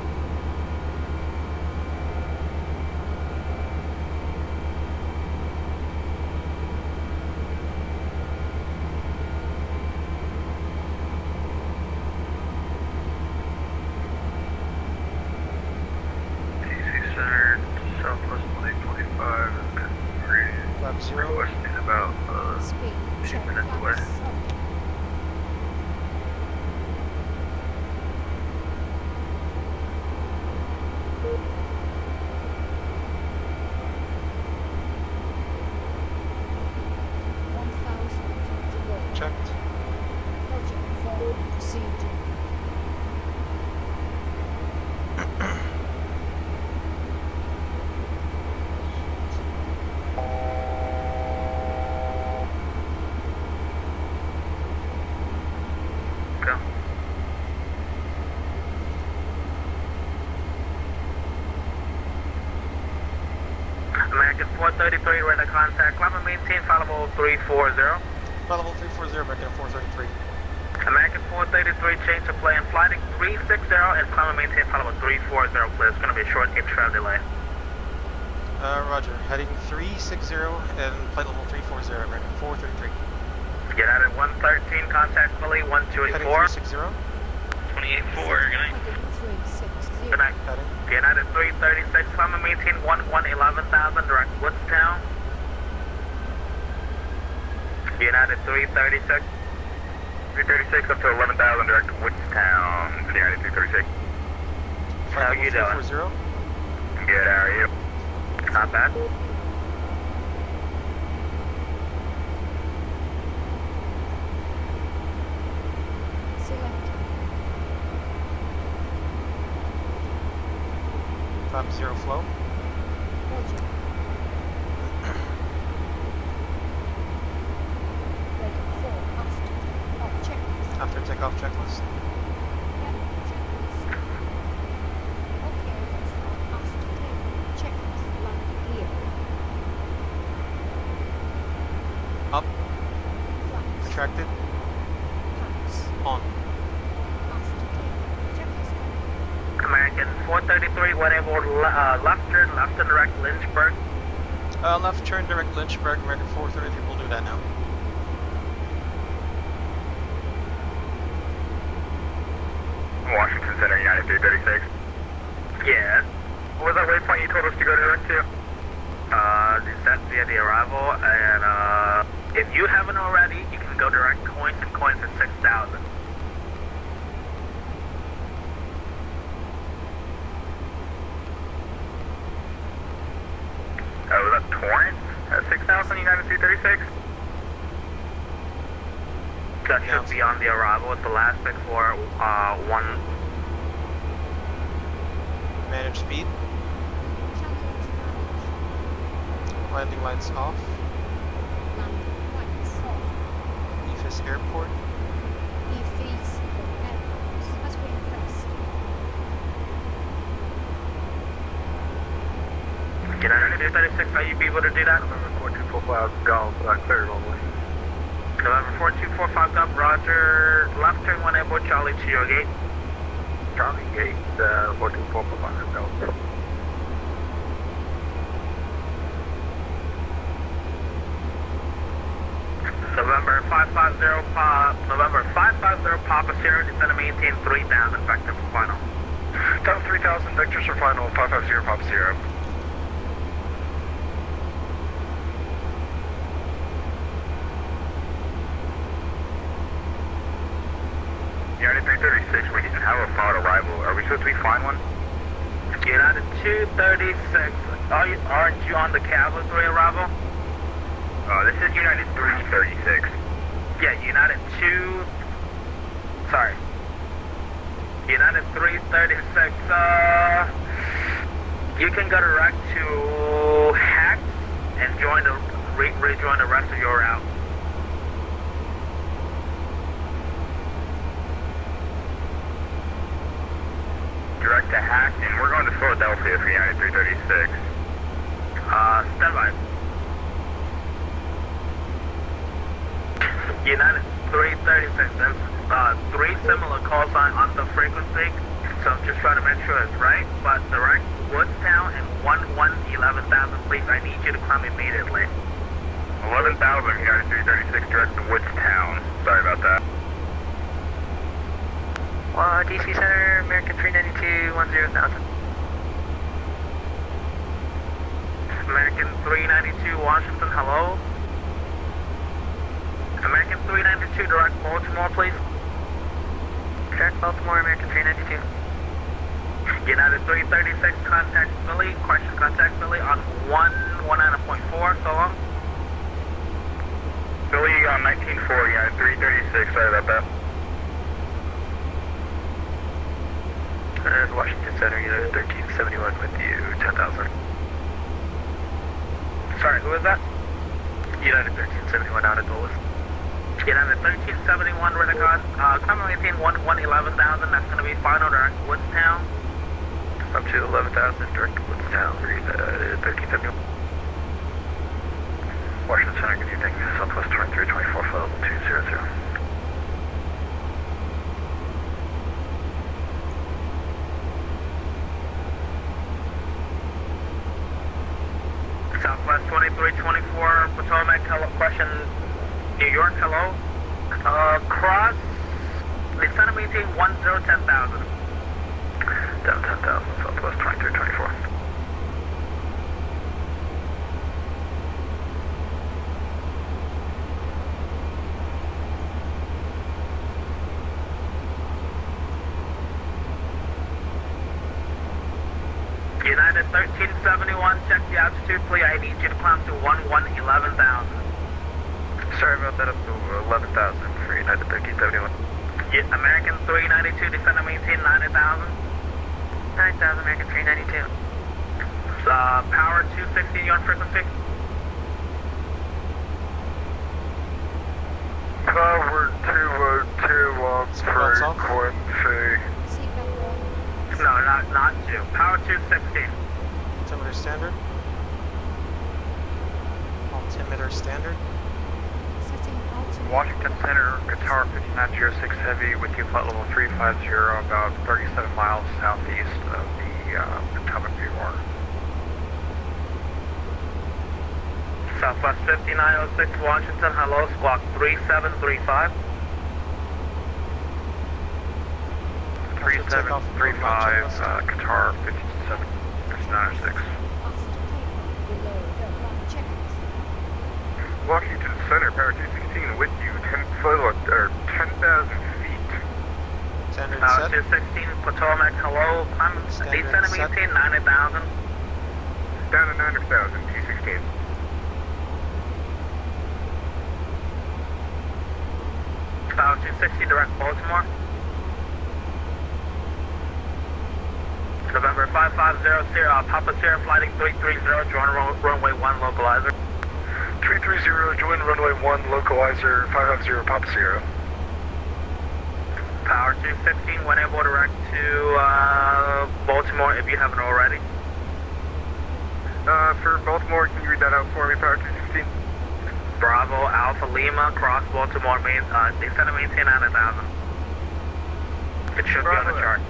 S2: Center, Southwest 125,
S6: Lap 0.
S2: requesting about
S9: Speed,
S2: 2
S9: check,
S2: minutes away.
S9: flaps up.
S6: Checked.
S9: Project forward procedure.
S2: Go. American 433, ready to contact. Climb and maintain, follow 340.
S6: Level 340, American 433.
S2: American 433, change to play and flighting 360 and climb and maintain, follow 340, please. It's going to be a short intra delay.
S6: Roger. Heading 360 and flight level 340, American 433.
S2: United 113, contact Philly 1284.
S6: 360.
S7: 28-4, good night.
S9: 360.
S2: Good night. United 336, climb and maintain 11,000, direct Woodstown. United 336.
S3: 336 up to 11,000, direct to Woodstown, United 336.
S2: How you doing?
S6: 340.
S3: Good, how are you?
S2: Not bad.
S9: Select.
S6: 50 flow.
S9: Roger. Ready for after. Off checklist.
S6: After takeoff checklist.
S9: Yeah, checklist. Okay, that's not after takeoff. Checklist. Landing gear.
S6: Up.
S9: Flaps.
S6: Retracted.
S9: Pass.
S6: On.
S9: After takeoff. Checklist.
S2: American 433, whatever, left turn, left and direct Lynchburg.
S6: Left turn direct Lynchburg, American 433, we'll do that now.
S3: Washington Center, United 336.
S2: Yeah.
S3: What was that waypoint you told us to go direct to?
S2: That's via the arrival, and if you haven't already, you can go direct coins and coins at 6,000.
S3: Oh, was that Torrance at 6,000, United 336?
S2: That should be on the arrival with the last bit for one.
S6: Manage speed.
S9: Channel to manage.
S6: Landing lights off.
S9: Landing lights off.
S6: EFIS airport.
S9: EFEs for airports. As we press.
S2: United 236, are you be able to do that?
S1: November 4245 Golf, cleared all the way.
S2: November 4245 up, roger. Left turn 1 airport, Charlie to your gate.
S1: Charlie Gate, 42445 Golf.
S2: November 550 Papa Sierra, descend and maintain 3,000, vector for final.
S3: Top 3,000, vectors for final, 550 Papa Sierra. United 336, we didn't have a final arrival. Are we supposed to be flying one?
S2: United 236, aren't you on the Cavalry 3 arrival?
S3: This is United 336.
S2: Yeah, United 2... Sorry. United 336, you can go direct to Hack and rejoin the rest of your route.
S3: Direct to Hack, and we're going to Philadelphia for United 336.
S2: Stand by. United 336, there's 3 similar calls on the frequency, so I'm just trying to make sure it's right, but direct Woodstown and 11,000, please, I need you to come immediately.
S3: 11,000, United 336, direct to Woodstown. Sorry about that.
S5: DC Center, American 392, 10,000.
S2: American 392, Washington, hello? American 392, direct Baltimore, please.
S5: Direct Baltimore, American 392.
S2: United 336, contact Philly, contact Philly on 119.4, so long.
S3: Philly on 1940, United 336, sorry about that.
S12: And Washington Center, United 1371 with you, 10,000.
S2: Sorry, who is that?
S12: United 1371 out of Dulles.
S2: United 1371, Renegade. Climb and maintain 11,000, that's going to be final direct Woodstown.
S12: Up to 11,000, direct to Woodstown, 1371.
S3: Washington Center, good evening. Southwest 2324, flight level 200.
S2: Southwest 2324, Potomac, hello, question, New York, hello? Cross, descend and maintain 10,000.
S12: Down 10,000, Southwest 2324.
S2: United 1371, check the altitude, please. I need you to climb to 11,000.
S12: Sorry about that, up to 11,000 for United 1371.
S2: American 392, descend and maintain 90,000.
S5: 9,000, American 392.
S2: Power 216, you on frequency?
S4: Power 202 on frequency.
S9: Seatbelt on.
S2: No, not 2. Power 216.
S6: Altimeter standard. Altimeter standard.
S9: Setting altimeter.
S4: Washington Center, Qatar 5906 Heavy with you, flight level 350, about 37 miles southeast of the Potomac VOR.
S2: Southwest 5906 Washington, hello, squawk 3735.
S4: 3735, Qatar 5906.
S9: Faster takeoff below the line checkers.
S4: Washington Center, Power 216 with you, 10,000 feet.
S6: Standard
S2: Power
S6: set.
S2: 216 Potomac, hello, climb, descend and maintain 90,000.
S4: Down to 90,000, 216.
S2: Power 260 direct Baltimore. November 5500, Papa Sierra flighting 330, join runway 1 localizer.
S4: 330, join runway 1, localizer, 550, Papa Sierra.
S2: Power 216, when able direct to Baltimore if you haven't already.
S4: For Baltimore, can you read that out for me, Power 216?
S2: Bravo, Alpha Lima, cross Baltimore, descend and maintain 90,000. It should be on the chart.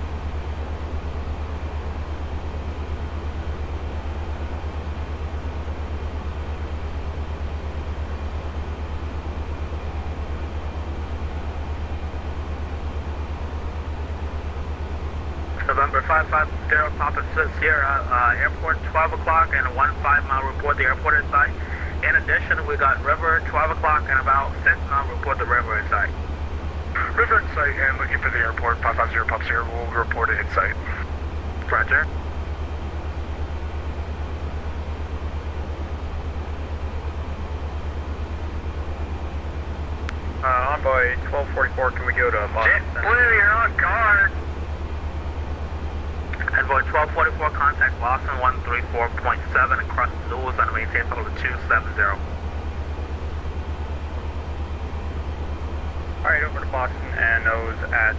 S2: November 550, Papa Sierra, airport 12 o'clock and a 1.5 mile report the airport in sight. In addition, we got river 12 o'clock and about 6 mile report the river in sight.
S4: River in sight and looking for the airport, 550, Papa Sierra will report it in sight.
S2: Roger.
S4: Envoy 1244, can we go to Boston?
S2: JetBlue, you're on guard. Envoy 1244, contact Boston 134.7 across Lewis and maintain level 270.
S4: Alright, over to Boston and nose at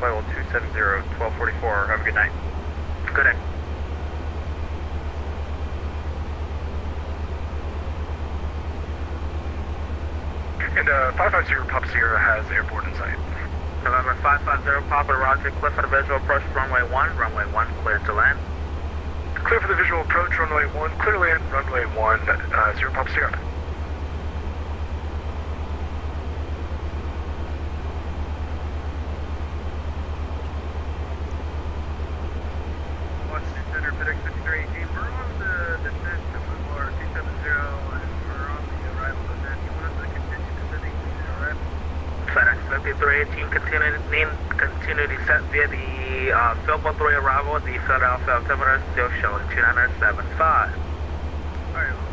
S4: flight level 270, 1244. Have a good night.
S2: Good day.
S4: And 550 Papa Sierra has airport in sight.
S2: November 550, Papa Roger, clear for the visual approach, runway 1, clear to land.
S4: Clear for the visual approach, runway 1, clear to land, runway 1, 0 Papa Sierra.
S11: Washington Center, FedEx 5318, we're on the descent to Boulevard 270, and we're on the arrival descent. You want us to continue descending to the arrival?
S2: FedEx 5318, continue descent via the Philbo 3 arrival. The Philadelphia altimeter still showing 2975.
S11: Alright, we'll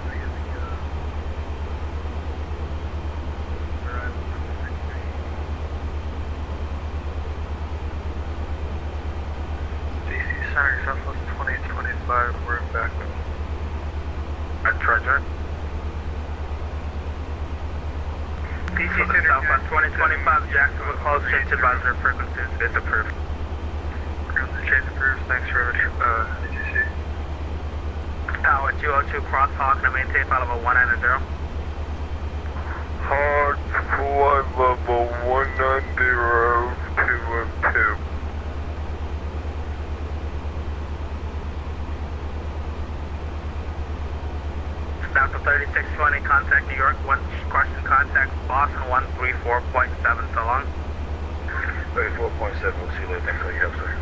S11: continue the arrival number 63.
S4: DC Center, Southwest 2025, we're back. That's Roger.
S2: DC Center, Southwest 2025, Jacksonville, close change advisor frequencies is approved.
S4: Ground the change approved, thanks very much, DTC.
S2: Tower 202, crosshawk, and maintain flight level 190.
S4: Hard flight level 190, 212.
S2: Delta 3620, contact New York, one question contact Boston 134.7, so long.
S12: 34.7, we'll see you later. Thanks for your help, sir.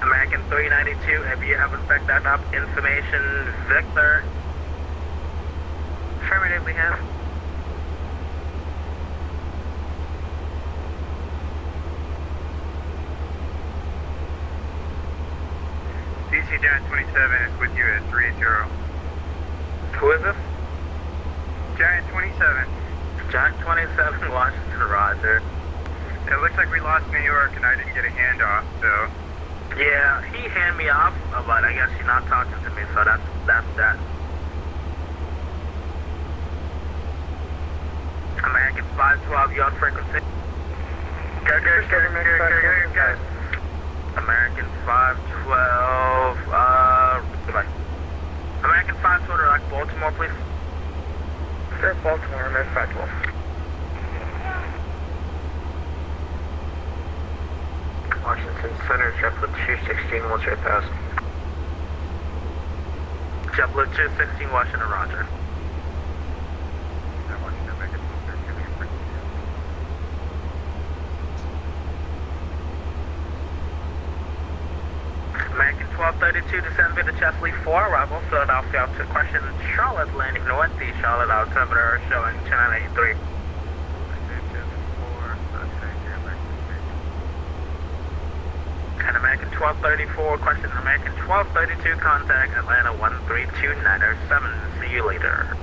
S2: American 392, if you haven't picked that up, information Victor.
S5: Affirmative, we have.
S4: DC Giant 27 is with you at 380.
S2: Who is this?
S4: Giant 27.
S2: Giant 27, Washington, roger.
S4: It looks like we lost New York and I didn't get a handoff, so.
S2: Yeah, he handed me off, but I guess you're not talking to me, so that's that. American 512, you on frequency?
S4: Good.
S2: American 512, goodbye. American 512, like Baltimore, please.
S5: Sir, Baltimore, American 512.
S12: Washington Center, JetBlue 216, what's right past?
S2: JetBlue 216, Washington, roger. American 1232, descend via the Chesley 4, arrival Philadelphia to question Charlotte, landing northeast Charlotte, altimeter showing 1083. And American 1234, question American 1232, contact Atlanta 13297. See you later.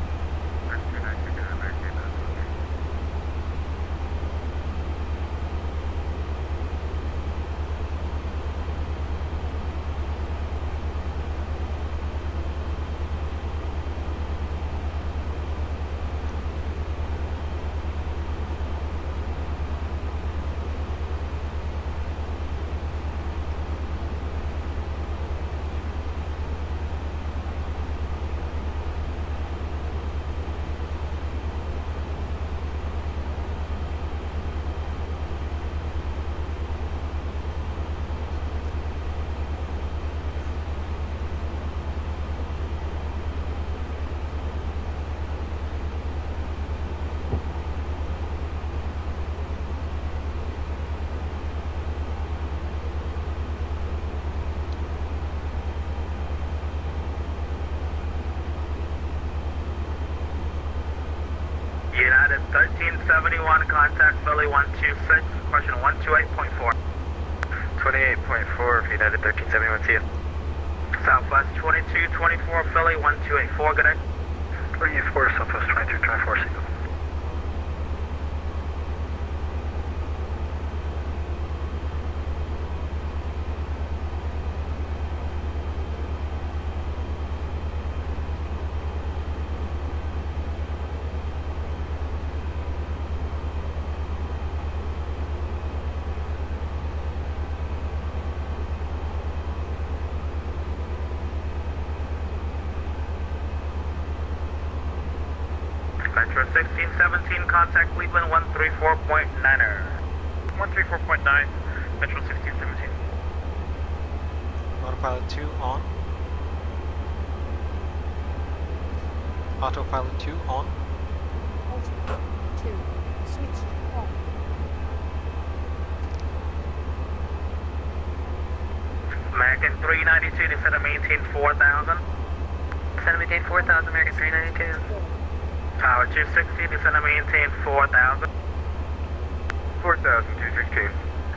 S2: United 1371, contact Philly 126, question 128.4.
S12: 28.4, United 1371, see you.
S2: Southwest 2224, Philly 1284, good day.
S12: 24, Southwest 2224, see you.
S2: Metro 1617, contact Cleveland 134.9er.
S4: 134.9, Metro 1617.
S6: Autopilot 2 on. Autopilot 2 on.
S9: Autopilot 2, switch on.
S2: American 392, descend to maintain 4000.
S5: Descend to maintain 4000, American 392.
S2: Tower 260, descend to maintain 4000.
S4: 4,216.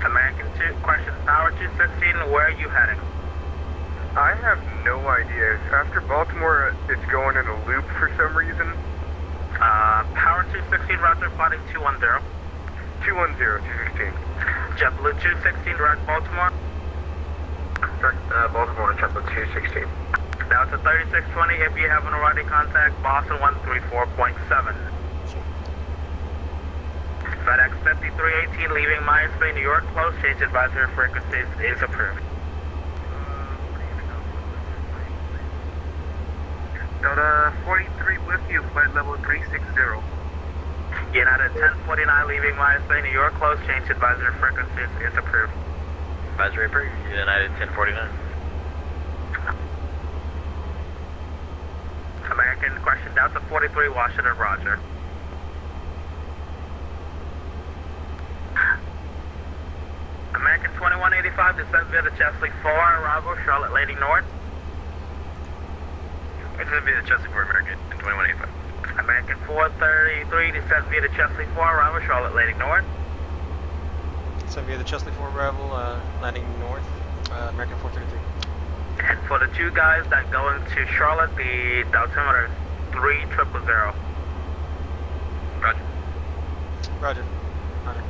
S2: American 2, question Tower 216, where are you heading?
S4: I have no idea. After Baltimore, it's going in a loop for some reason.
S2: Power 216, roger, flighting 210.
S4: 210, 216.
S2: JetBlue 216, direct Baltimore.
S12: Baltimore, JetBlue 216.
S2: Now it's a 3620, if you haven't already, contact Boston 134.7. FedEx 5318, leaving Myers Bay, New York, close, change advisory frequencies is approved.
S11: Delta 43 with you, flight level 360.
S2: United 1049, leaving Myers Bay, New York, close, change advisory frequencies is approved.
S7: Advisory approved, United 1049.
S2: American, question Delta 43, Washington, roger. descend via the Chesley 4, arrival, Charlotte Lady North.
S3: Descend via the Chesley 4, American 2185.
S2: American 433, descend via the Chesley 4, arrival, Charlotte Lady North.
S6: So via the Chesley 4 arrival, landing north, American 433.
S2: And for the two guys that go into Charlotte, the altimeter is 3000.
S3: Roger.
S6: Roger. Roger.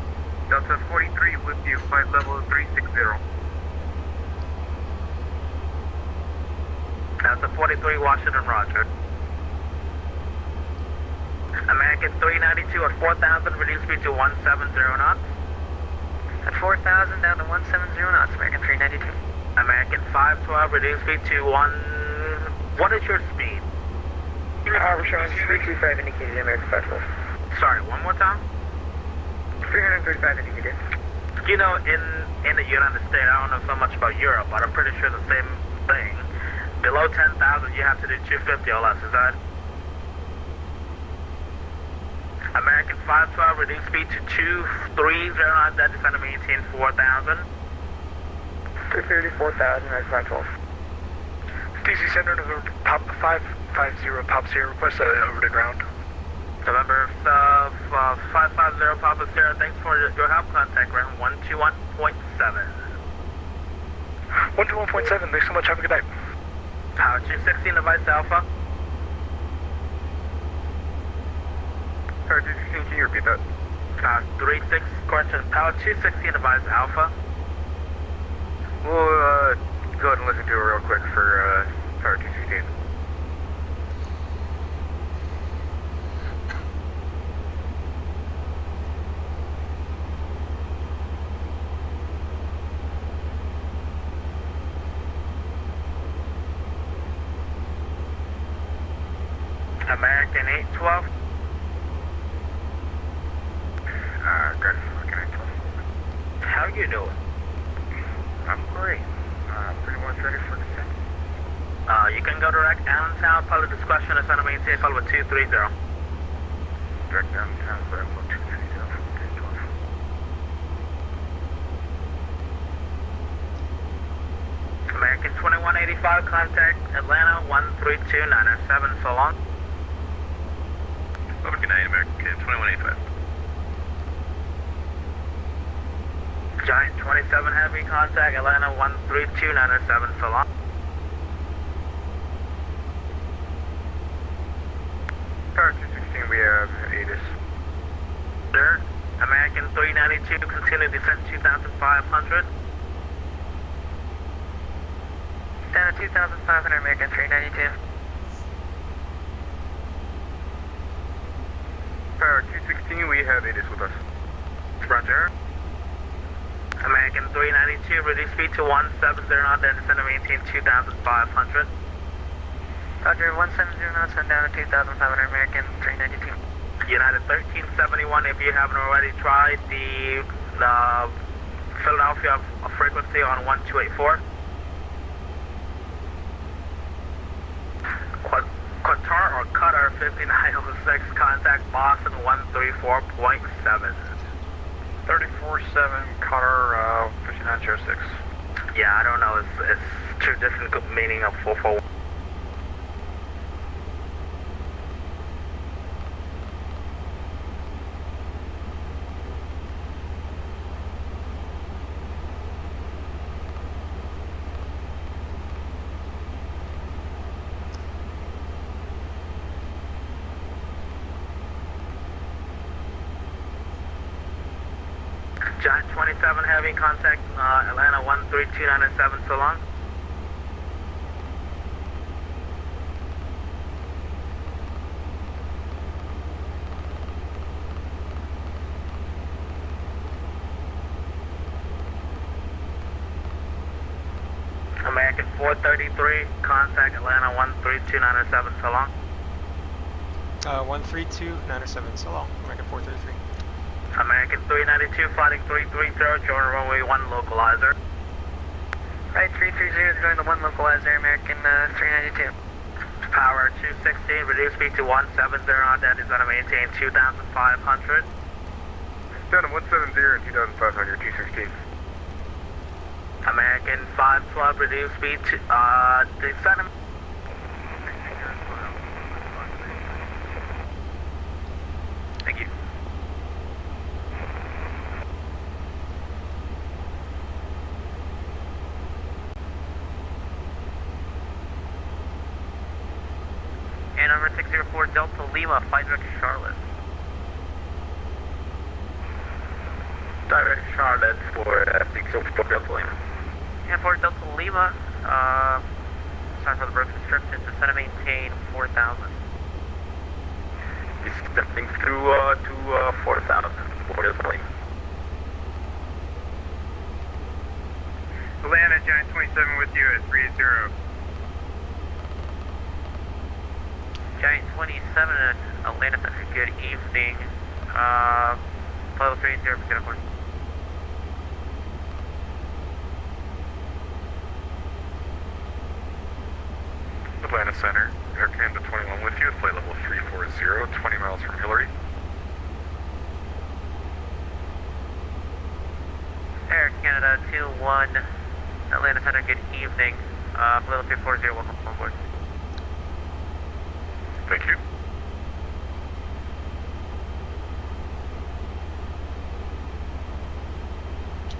S4: Delta 43 with you, flight level 360.
S2: Delta 43, Washington, roger. American 392 at 4,000, reduce speed to 170 knots.
S5: At 4,000 down to 170 knots, American 392.
S2: American 512, reduce speed to what is your speed?
S5: We're showing 335 indicated, American 512.
S2: Sorry, one more time?
S5: 335 indicated.
S2: You know, in the United States, I don't know so much about Europe, but I'm pretty sure the same thing. Below 10,000, you have to do 250 or less, is that? American 512, reduce speed to 230 knots, that descend to maintain 4,000.
S5: 230, 4,000, American 512.
S4: DC Center, November Pop 550, Pop 0, request over to ground.
S2: November 550, Papa Sierra, thanks for your help. Contact ground 121.7.
S4: 121.7, thanks so much, have a good night.
S2: Power 216, device Alpha.
S4: Power 216, can you repeat that?
S2: 36, correction, Power 216, device Alpha.
S4: We'll go ahead and listen to it real quick for Power 216.
S2: American 812.
S4: Good, American 812.
S2: How you doing?
S4: I'm great. Pretty much ready for descent.
S2: You can go direct downtown, public discretion, and center maintain, follow with 230.
S4: Direct downtown, so I'm 230 from 1012.
S2: American 2185, contact Atlanta 13297, so long.
S3: Over, good night, American 2185.
S2: Giant 27 Heavy, contact Atlanta 13297, so long.
S4: Power 216, we have ATIS.
S2: Sir, American 392, continue descent 2,500.
S5: Down to 2,500, American 392.
S4: Power 216, we have ATIS with us.
S2: Roger. American 392, reduce speed to 170 knots, then descend to maintain 2,500.
S5: Roger, 170 knots and down to 2,500, American 392.
S2: United 1371, if you haven't already tried the Philadelphia frequency on 1284. Qatar or Qatar 5906, contact Boston 134.7.
S4: 34-7, Qatar 5906.
S2: Yeah, I don't know, it's two different meaning of 441. Giant 27 Heavy, contact Atlanta 13297, so long. American 433, contact Atlanta 13297, so long.
S6: 13297, so long. American 433.
S2: American 392, flighting 330, join runway 1 localizer.
S5: Right, 330, join the 1 localizer, American 392.
S2: Power 216, reduce speed to 170, that is going to maintain 2,500.
S4: Down to 170 and 2,500, 216.
S2: American 512, reduce speed to, descend.
S3: Thank you.
S2: And number 604 Delta Lima, flight direct to Charlotte.
S7: Direct Charlotte for 604 Delta Lima.
S2: And for Delta Lima, sorry for the broken description, descend and maintain 4,000.
S7: Descending through to 4,000 for Delta Lima.
S11: Atlanta, Giant 27 with you at 380.
S2: Giant 27 at Atlanta Center, good evening. Level 30, get a point.
S8: Atlanta Center, Air Canada 21 with you, flight level 340, 20 miles from Hillary.
S2: Air Canada 21, Atlanta Center, good evening. Level 340, welcome on board.
S8: Thank you.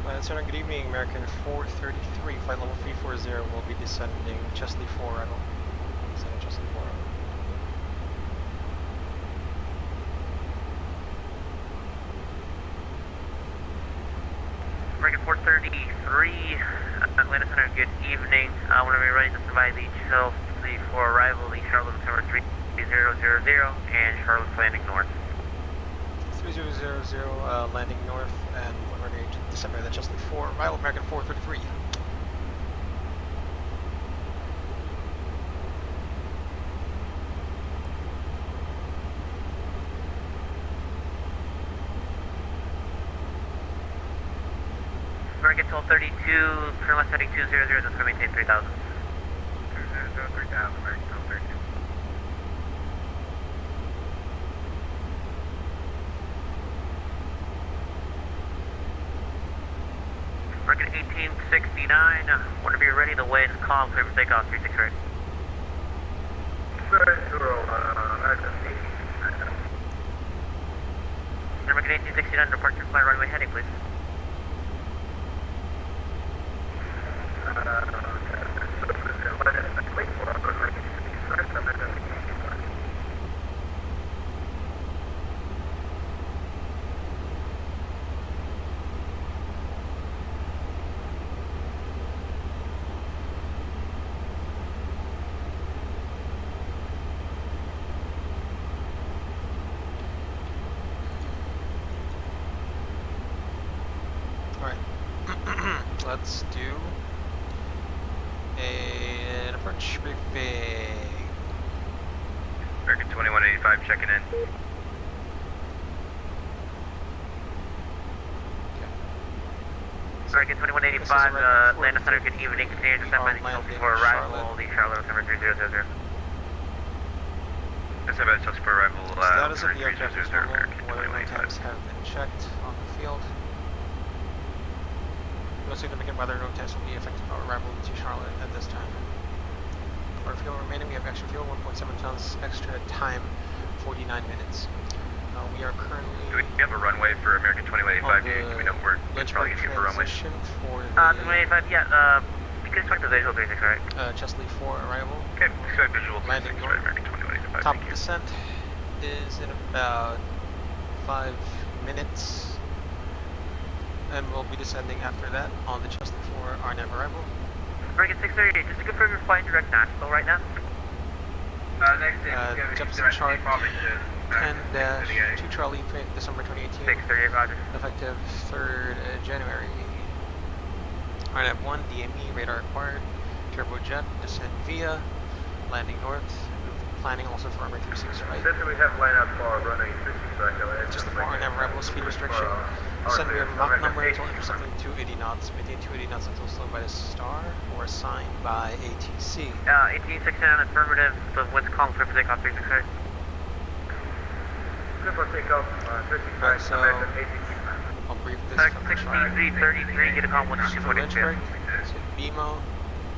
S6: Atlanta Center, good evening. American 433, flight level 340 will be descending Chesley 4 arrival. Descending Chesley 4 arrival.
S2: American 433, Atlanta Center, good evening. Whenever you're ready, just invite the Chelsea for arrival, the Charlotte number 3000 and Charlotte's landing north.
S6: 3000, landing north, and we're ready to December the Chesley 4 arrival, American 433.
S2: American 1232, turn left heading 200, that's going to maintain 3000.
S11: 200, 3000, American 1232.
S2: American 1869, whenever you're ready, the wind, calm, clear for takeoff, 368. American 1869, departure flight runway heading, please.
S6: Let's do an approach briefing.
S3: American 2185 checking in.
S2: American 2185, Atlanta Center, good evening. Continue to descend by the Chelsea for arrival, the Charlotte number 3000.
S3: Descend by the Chelsea for arrival,
S6: Status of the aircraft is
S3: 3000,
S6: normal.
S3: American
S6: Weather
S3: 2185.
S6: times have been checked on the field. No significant weather no temps will be affecting our arrival to Charlotte at this time. For fuel remaining, we have extra fuel, 1.7 tons, extra time, 49 minutes. We are currently
S3: Do we have a runway for American 2185? Do we know where it's probably going to get for runway?
S6: For the
S2: 2185, yeah, you can expect the visual 36, right?
S6: Chesley 4 arrival.
S3: Okay, expect visual 36,
S6: Landing
S3: right, American 2185.
S6: Top
S3: Thank you.
S6: descent is in about 5 minutes. And we'll be descending after that on the Chesley 4 RNAV arrival.
S2: American 638, just to confirm you're flying direct Nashville right now?
S11: Next is
S6: Jefferson chart 10-2 Charlie, December 2018.
S2: 638, roger.
S6: Effective 3rd January. RNAV 1, DME, radar acquired. Turbojet, descend via. Landing north. Planning also for runway 36 right.
S11: Since we have line up for running 60
S6: Just for RNAV arrival speed restriction. Descend via Mach number until intercepting 280 knots. Maintain 280 knots until slowed by the star or assigned by ATC.
S2: 1869 affirmative, the wind's calm, clear for takeoff, 368.
S11: Clear for takeoff, 36 right,
S6: So,
S11: American 1869.
S6: I'll brief this from the chart.
S2: 6333, get a calm, 1
S6: For Lynchburg, to BMO,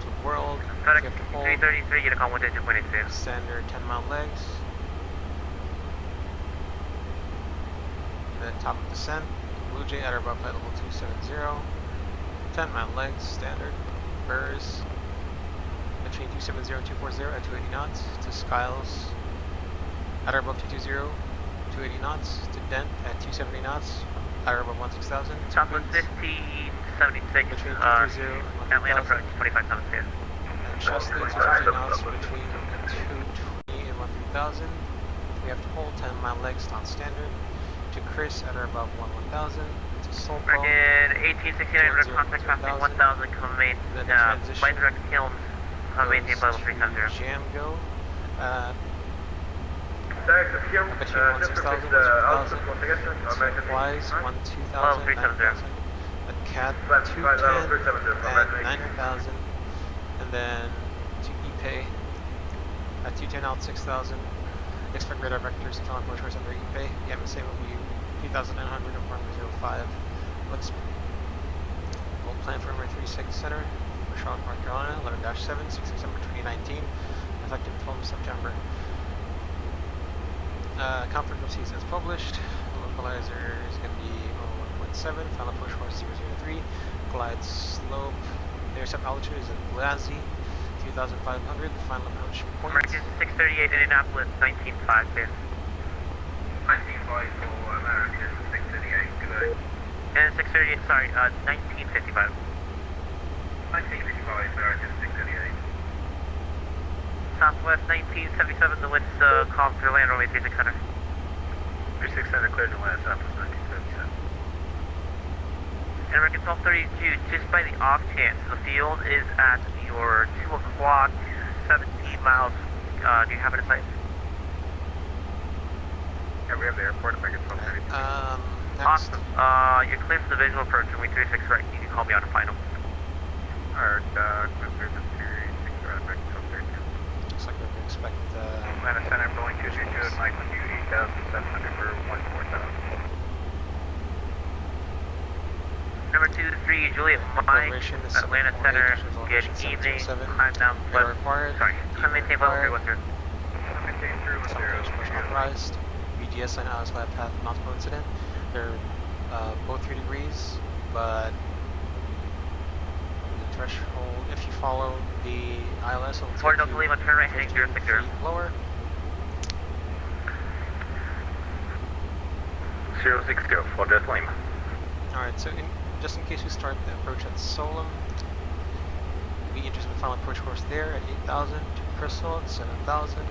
S6: to World.
S2: FedEx
S6: You have to hold
S2: 333, Unicom 122.82.
S6: standard 10-mile legs. Then top of descent, Blue Jay at or above flight level 270. 10-mile legs, standard. Burrs between 270 and 240 at 280 knots. To Skiles at or above 220, 280 knots. To Dent at 270 knots. At or above 16,000.
S2: Southwest 1576,
S6: between 230 and
S2: Atlanta
S6: 1,000.
S2: approach 2576.
S6: And Chester 250 knots between 220 and 1,000. We have to hold 10-mile legs on standard. To Chris at or above 1,000. To Solpo.
S2: American 1869 under contact passing 1,000, come main, flight direct kilns, maintain level 370.
S6: Jamgo.
S1: Between
S6: Between 16,000 and 1,000. Supplies 1,2,000, 9,000. A CAT 210 at 9,000. And then to ePay at 210 out 6,000. Expect radar vectors to come approach under ePay. The MSA will be 3,900 or 405. Let's we'll plan for runway 36 center for Charlotte, North Carolina, 11-7, 6 December 2019, effective 12 September. Comfort proceeds as published. The localizer is going to be 1.7, final push force 003. Glide slope, the intercept altitude is at Blasi, 3,500. The final approach point.
S2: American 638 Indianapolis 19.5 clear.
S1: 19.5 for American 638, good.
S2: And 638, sorry, 1955.
S1: 1955, American 638.
S2: Southwest 1977, the wind's calm for land runway 36 center.
S3: 36 center cleared to land, Southwest 1977.
S2: And American 1232, just by the off chance, the field is at your 2 o'clock, 17 miles. Do you have it in sight?
S3: Yeah, we have the airport, American 1232.
S6: Next.
S2: Awesome. You're clear for the visual approach, runway 36 right. You can call me on the final.
S3: Alright, clear for 36 right, American 1232.
S6: Looks like we can expect
S4: Atlanta Center, Boeing 232, Michael Hugh, 8,700 for 14,000.
S2: Number 23, Juliet Mike, Atlanta Center, good evening, climb down, sorry, climb maintain level 310.
S4: Maintain 310.
S6: authorized. VGS and ILS glide path multiple incident. They're both 3 degrees, but the threshold, if you follow the ILS, it'll take
S2: Delta Lima, turn right heading 060.
S6: Lower.
S7: 060, for Delta Lima.
S6: Alright, so just in case we start the approach at Solem, we interested in the final approach course there at 8,000, to Crystal at 7,000.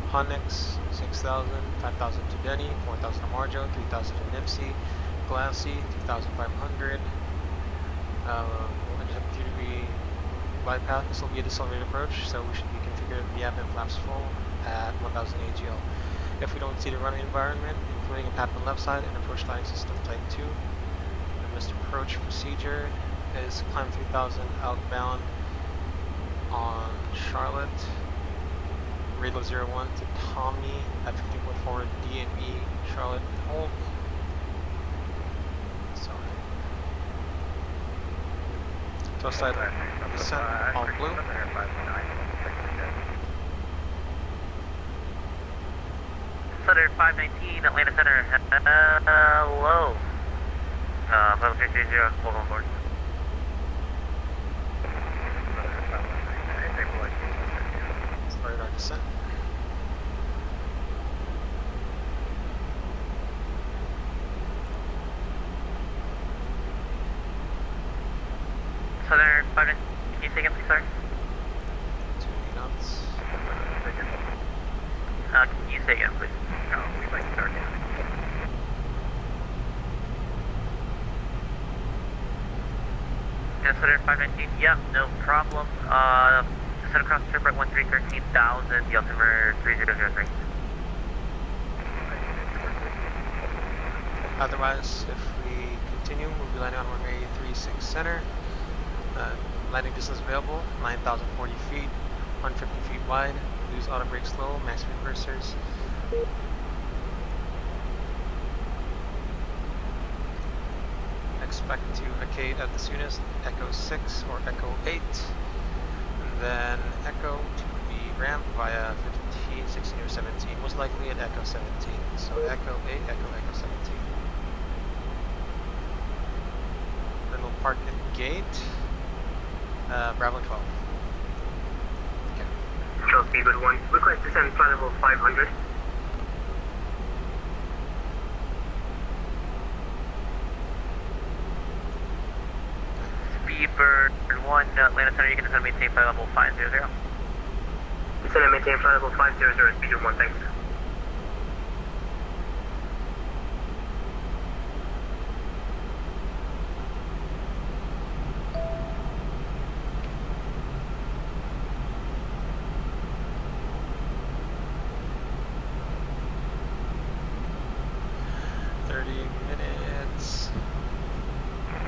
S6: Honix, 6,000, 5,000 to Denny, 4,000 to Marjo, 3,000 to Nipsey, Glassy, 2,500. We'll have a 3-degree glide path. This will be a decelerated approach, so we should be configured the app flaps full at 1,000 AGL. If we don't see the runway environment, including a path on the left side and approach lighting system type 2, the missed approach procedure is climb 3,000 outbound on Charlotte. Radar 01 to Tommy at 15.4 DME, Charlotte, hold. Sorry. Tow side descent, all blue.
S2: Center 519, Atlanta Center, hello. Level 330, welcome aboard.
S6: Start our descent.
S2: Southern 519, can you say again, please, sorry?
S6: 280 knots.
S2: Can you say again, please?
S4: No, we'd like to start down.
S2: Yeah, Southern 519, yep, no problem. Set across the trip at 1313,000, the altimeter 3003.
S6: Otherwise, if we continue, we'll be landing on runway 36 center. Landing distance available, 9,040 feet, 150 feet wide. Use auto brake slow, max reversers. Expect to vacate at the soonest Echo 6 or Echo 8, and then Echo to be ramped via 15, 16, or 17, most likely at Echo 17. So Echo 8, Echo 17. Then we'll park at gate, Bravo 12. Okay.
S5: Control Speedbird 1, request to send flight level 500. Speedbird 1, Atlanta Center, you can send maintain flight level 500. Send and maintain flight level 500, Speedbird 1, thanks.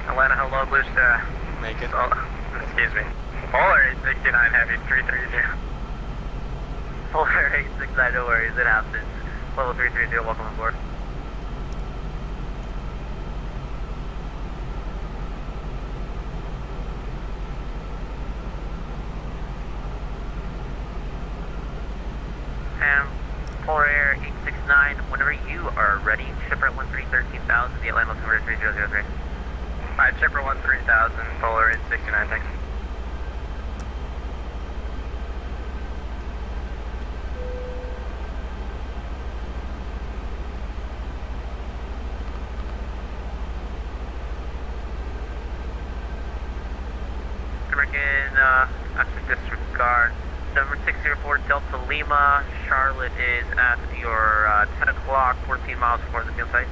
S7: Atlanta, hello, Blue Star.
S6: Make it.
S7: Oh, excuse me. Polar 869 Heavy 330. Polar 869, no worries, it happens. Level 330, welcome on board. And Polar Air 869, whenever you are ready, shipper at 1313,000, the Atlanta altimeter 3003.
S3: Alright, Chipper 13,000, Polar 869, thanks.
S7: American, actually disregard. Number 604 Delta Lima, Charlotte is at your 10 o'clock, 14 miles before the field site.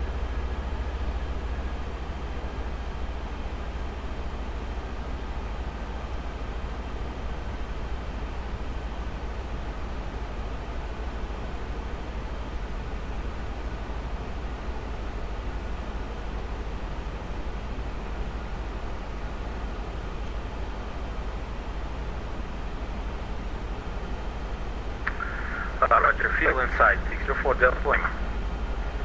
S12: Roger, fuel inside, 604 Delta Lima.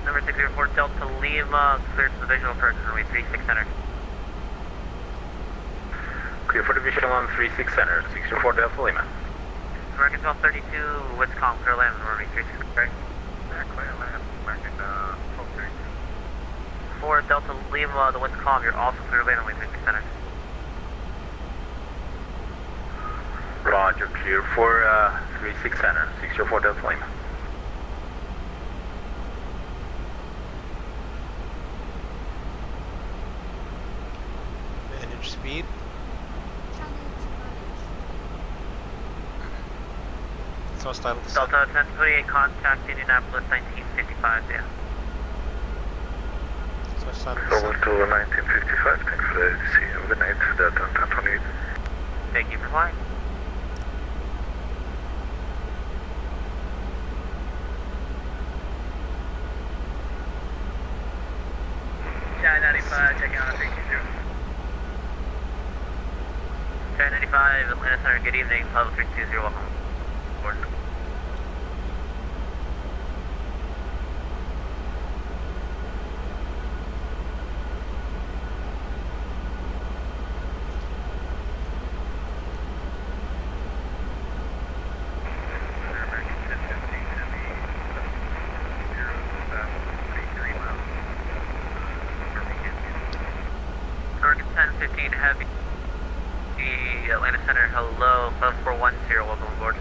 S7: Number 604 Delta Lima, cleared for the visual approach runway 36 center.
S12: Clear for the visual on 36 center, 604 Delta Lima.
S7: American 1232, Wisconsin, clear land, runway 36 center.
S4: Yeah, clear land, American 1232.
S7: For Delta Lima, the Wisconsin, you're also clear land, runway 36 center.
S12: Roger, clear for 36 center, 604 Delta Lima.
S6: Manage speed.
S9: Channel to manage.
S6: So hostile.
S7: Delta 1028, contact Indianapolis 1955, yeah.
S6: So hostile.
S1: Over to 1955, thanks for the ADC. Have a good night, Delta 1028.
S7: Thank you for flying.
S5: Chai 95, checking out 320.
S7: Chai 95, Atlanta Center, good evening, level 320, welcome aboard. American 1015 Heavy, the Atlanta Center, hello, 5410, welcome aboard.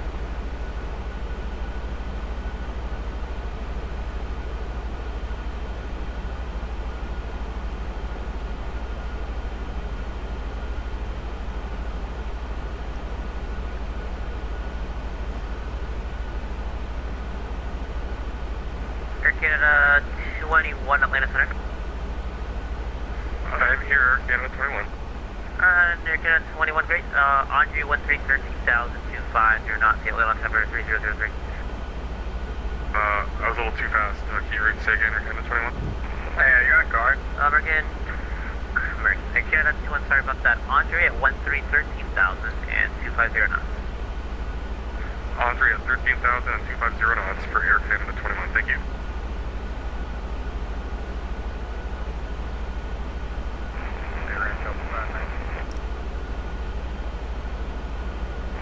S7: Air Canada 21, Atlanta Center.
S3: I'm here, Canada 21.
S7: Air Canada 21, great. Andre 1313,025, you're not the Atlanta Altimeter 3003.
S3: I was a little too fast. Can you read say again, Air Canada 21?
S7: Yeah, you're on guard. American Air Canada 21, sorry about that. Andre at 1313,000 and 250 knots.
S8: boundary at 13,000 and 250 knots for Air Canada 21. Thank you.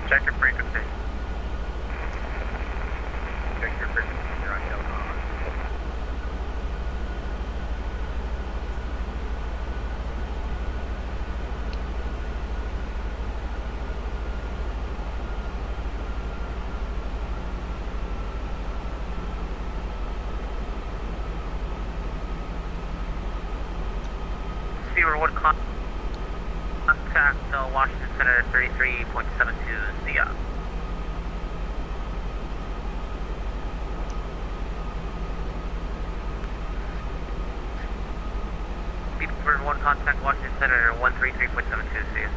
S2: Check your frequency. Check your frequency. You're on Delta.
S7: Speedbird 1 contact Washington Center 33.72 CI. Speedbird 1 contact Washington Center 133.72 CI.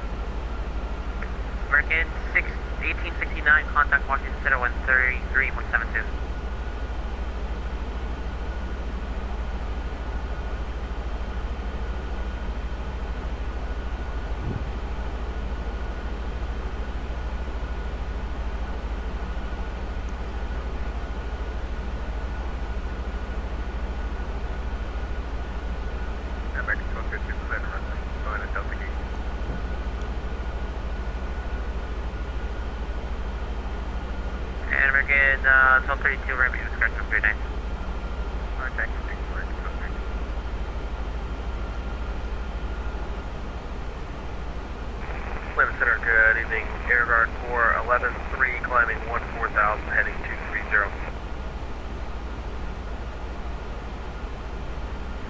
S7: American 1869 contact Washington Center 133.72. And American 1232, right, this correct number 39.
S2: Contact 6
S11: Laminar Center, good evening. Air Guard 4113, climbing 14,000, heading 230.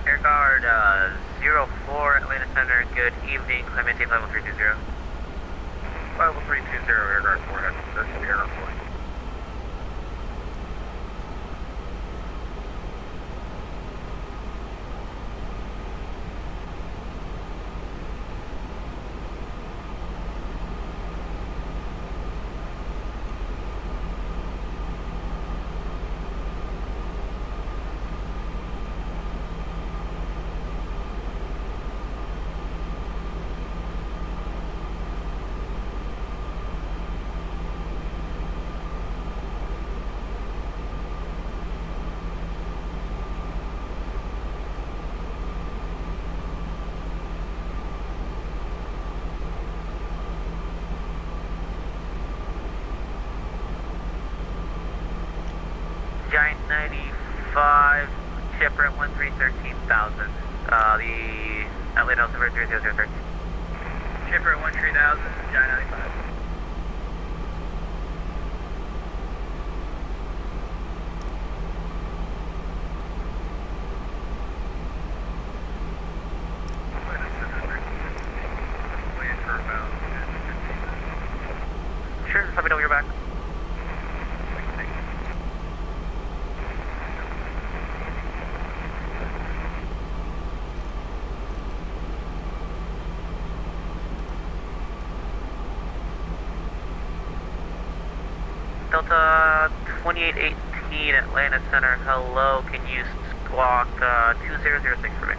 S7: Air Guard 04, Atlanta Center, good evening, climbing tape level 320.
S11: Level 320, Air Guard 4, that's the Air Guard 4.
S7: Giant 95, Chipper at 13,000. The Atlanta Altimeter 3003.
S2: Chipper at 13,000, Giant 95.
S7: Sure, just let me know when you're back. Delta 2818 Atlanta Center, hello, can you squawk 2006 for me?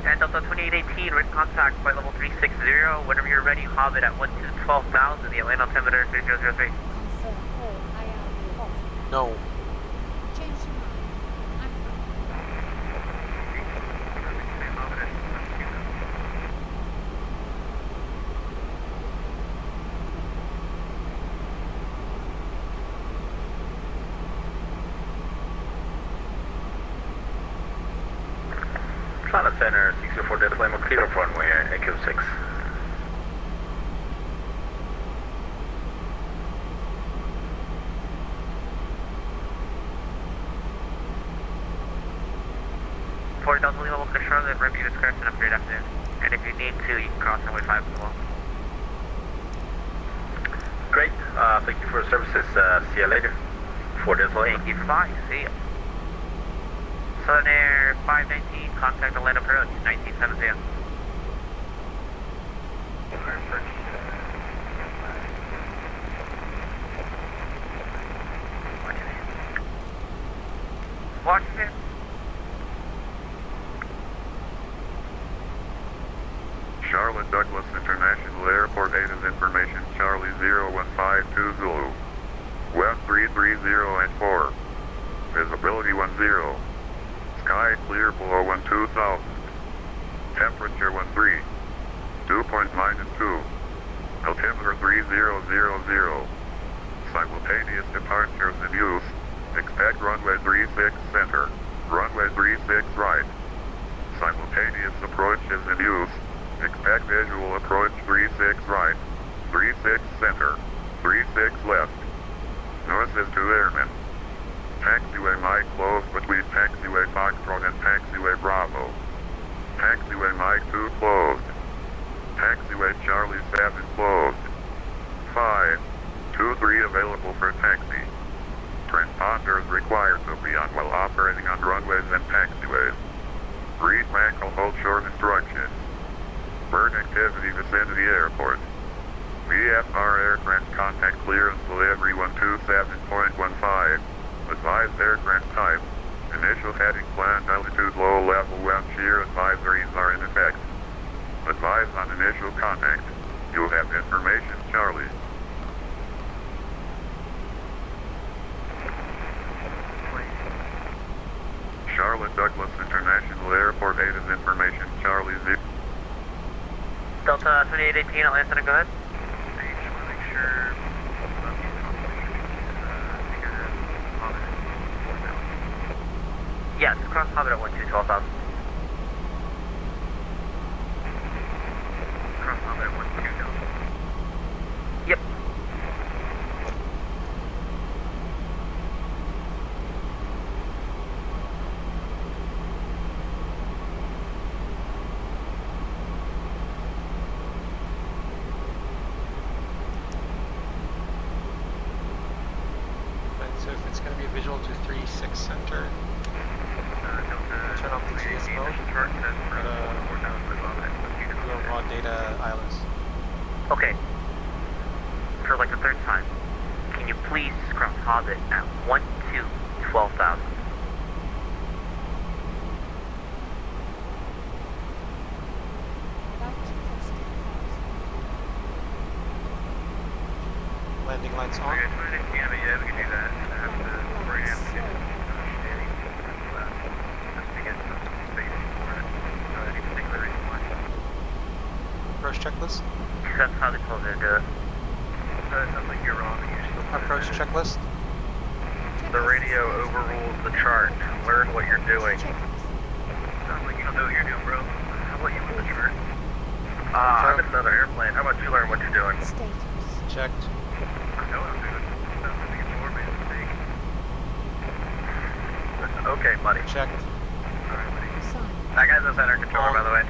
S7: And Delta 2818, written contact, flight level 360. Whenever you're ready, Hobbit at 12,000, the Atlanta altimeter 3003.
S9: Confirm all IRU off.
S6: No.
S9: Change your mind. I'm
S12: Atlanta Center, 604 Delta Lima, clear of runway, Echo 6.
S7: For Delta Lima, welcome to Charlotte, review discretion, have a great afternoon. And if you need to, you can cross runway 5 as well.
S14: Great, thank you for your services, see you later. For this lane.
S7: Thank you for flying, see ya. Southern Air 519, contact Atlanta approach, 1970. Washington.
S8: Charlotte Douglas International Airport, ATIS information, Charlie 0152 Zulu. West 330 at 4. Visibility 10. Sky clear below 12,000. Temperature 13. Dew point -2. Altimeter 3000. Simultaneous departures in use. Expect runway 36 center. Runway 36 right. Simultaneous approaches in use. Expect visual approach 36 right. 36 center. 36 left. North is 2 airmen. Taxiway mic closed between taxiway Foxtrot and taxiway Bravo. Taxiway mic 2 closed. Taxiway Charlie 7 closed. 5, 2-3 available for taxi. Transponders required to be on while operating on runways and taxiways. Read Mackle hold short instructions. Bird activity vicinity airport. VFR aircraft contact clearance delivery 127.15. Advised aircraft type. Initial heading plan altitude low level wind shear advisories are in effect. Advised on initial contact. You'll have information, Charlie. Charlotte Douglas International Airport, ATIS information, Charlie 0.
S7: Delta 2818, Atlanta Center, go ahead.
S4: I just want to make sure.
S7: Yes, cross Hobbit at 12,000.
S4: Cross Hobbit at 12,000.
S7: Yep.
S6: Right, so if it's going to be a visual to 36 center, turn off the GS mode, do a raw data ILS.
S7: Okay. For like the third time, can you please cross Hobbit at 12,000?
S6: Landing lights on.
S4: Yeah, we can do that. I have to right now get just to get some space for it. Any particular reason why?
S6: Approach checklist.
S7: That's how they told me to do it.
S4: It sounds like you're wrong.
S6: Approach checklist.
S14: The radio overrules the chart. Learn what you're doing.
S4: Sounds like you don't know what you're doing, bro. How about you with the chart?
S14: I'm in another airplane. How about you learn what you're doing?
S6: Checked.
S4: I know what I'm doing. Sounds like it's more my mistake.
S14: Okay, buddy.
S6: Checked.
S4: Alright, buddy.
S14: That guy's a center controller, by the way.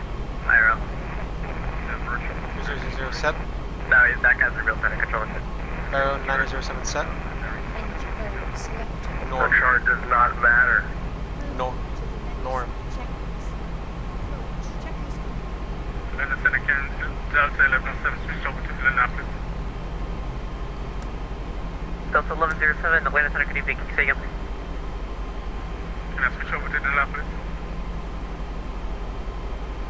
S14: IRL.
S6: User 00 set.
S14: No, that guy's a real center controller.
S6: Arrow 907 set.
S14: The
S6: Norm.
S14: chart does not matter.
S6: Norm. Norm.
S11: Atlanta Center, can Delta 1107 switch over to Indianapolis?
S7: Delta 1107, Atlanta Center, good evening. Can you say again, please?
S11: Can I switch over to Indianapolis?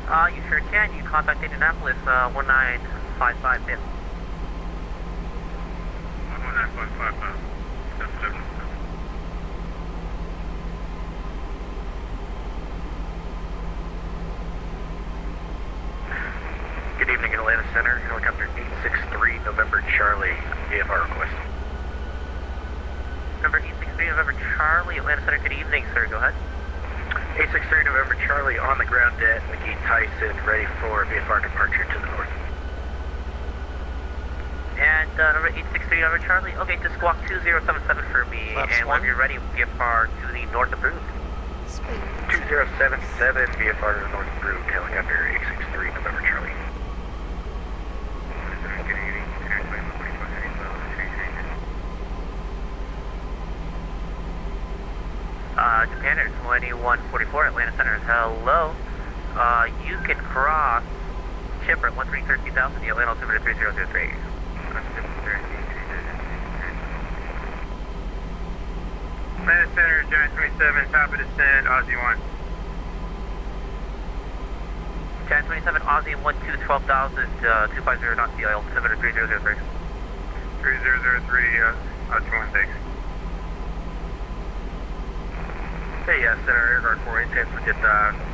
S7: You sure can. You contact Indianapolis, 1955 Bill.
S11: 119.55. Delta 1107.
S14: Good evening, Atlanta Center. Helicopter 863, November Charlie, VFR request.
S7: Number 863, November Charlie, Atlanta Center, good evening, sir. Go ahead.
S14: 863, November Charlie, on the ground at McGee Tyson, ready for VFR departure to the north.
S7: And number 863, November Charlie, okay, just squawk 2077 for me,
S6: Flaps
S7: and
S6: one.
S7: when you're ready, VFR to the north approved.
S9: Speed.
S14: 2077 VFR to the North Route, helicopter A63 November Charlie.
S7: Japan Air 2144, Atlanta Center, hello. You can cross Chipper at 1313000, the Atlanta altimeter 3003.
S11: Atlanta Center, Giant 27, top of descent, Aussie 1.
S7: Giant 27, Aussie 12,000, 250 knots, the altimeter 3003.
S11: 3003, Aussie 1, thanks.
S14: Hey, Center Air Guard 48, chance to get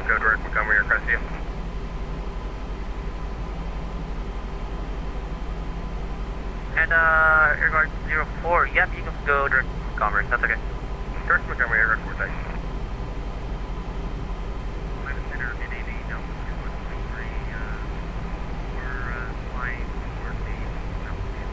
S14: go direct Montgomery or Crestview.
S7: And Air Guard 04, yep, you can go direct Montgomery, that's okay.
S14: Direct Montgomery, Air Guard 4, thanks.
S2: Atlanta Center, mid-AV, Delta 2123, we're flying towards the altitude.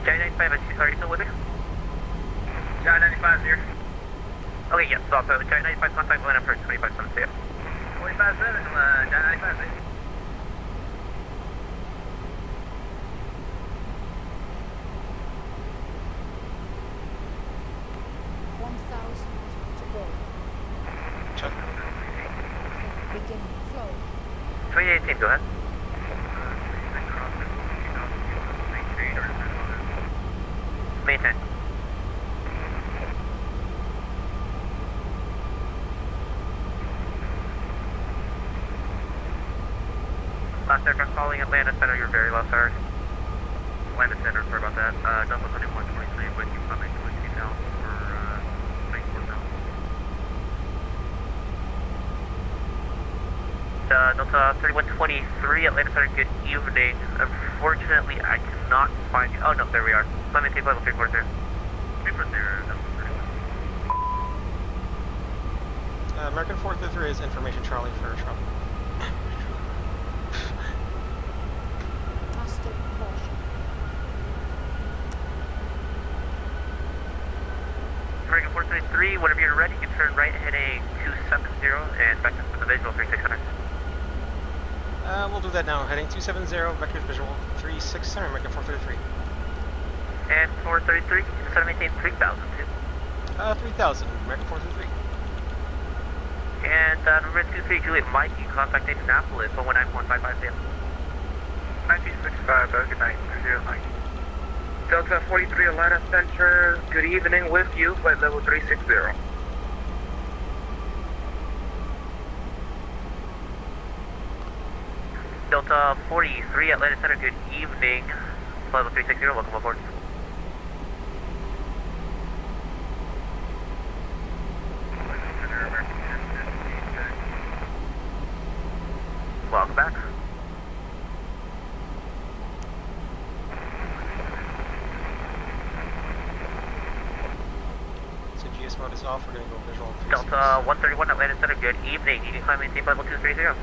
S7: Giant 95, are you still with me?
S11: Giant 95 here.
S7: Okay, yes, so Giant 95, contact Atlanta for 2572.
S11: 257, Giant 95, thanks.
S9: To go.
S6: Check.
S9: Begin flow.
S7: 2018, go ahead. Maintain. Last aircraft calling Atlanta Center, you're very low, sir.
S2: Atlanta Center, sorry about that. Delta 2123, with you coming to Whiskey now for 24,000.
S7: Delta 3123, Atlanta Center, good evening. Unfortunately, I cannot find you. Oh, no, there we are. Let me take level 340.
S2: 340,
S6: American 433 is information Charlie for Trump.
S9: Master caution.
S7: American 433, whenever you're ready, you can turn right heading 270 and back to the visual 3600.
S6: We'll do that now. Heading 270, vectors visual 3600, American 433.
S7: And 433, you can maintain 3000 too.
S6: 3000, American 433.
S7: And number 23, Juliet Mike, you contact Indianapolis, 119.155
S4: 1965, good night, 30 Delta 43 Atlanta Center, good evening with you, flight level 360.
S7: Delta 43, Atlanta Center, good evening. Flight level 360, welcome aboard. Welcome back.
S6: So GS mode is off, we're going to go visual.
S7: Delta 131, Atlanta Center, good evening. You can climb maintain level 230.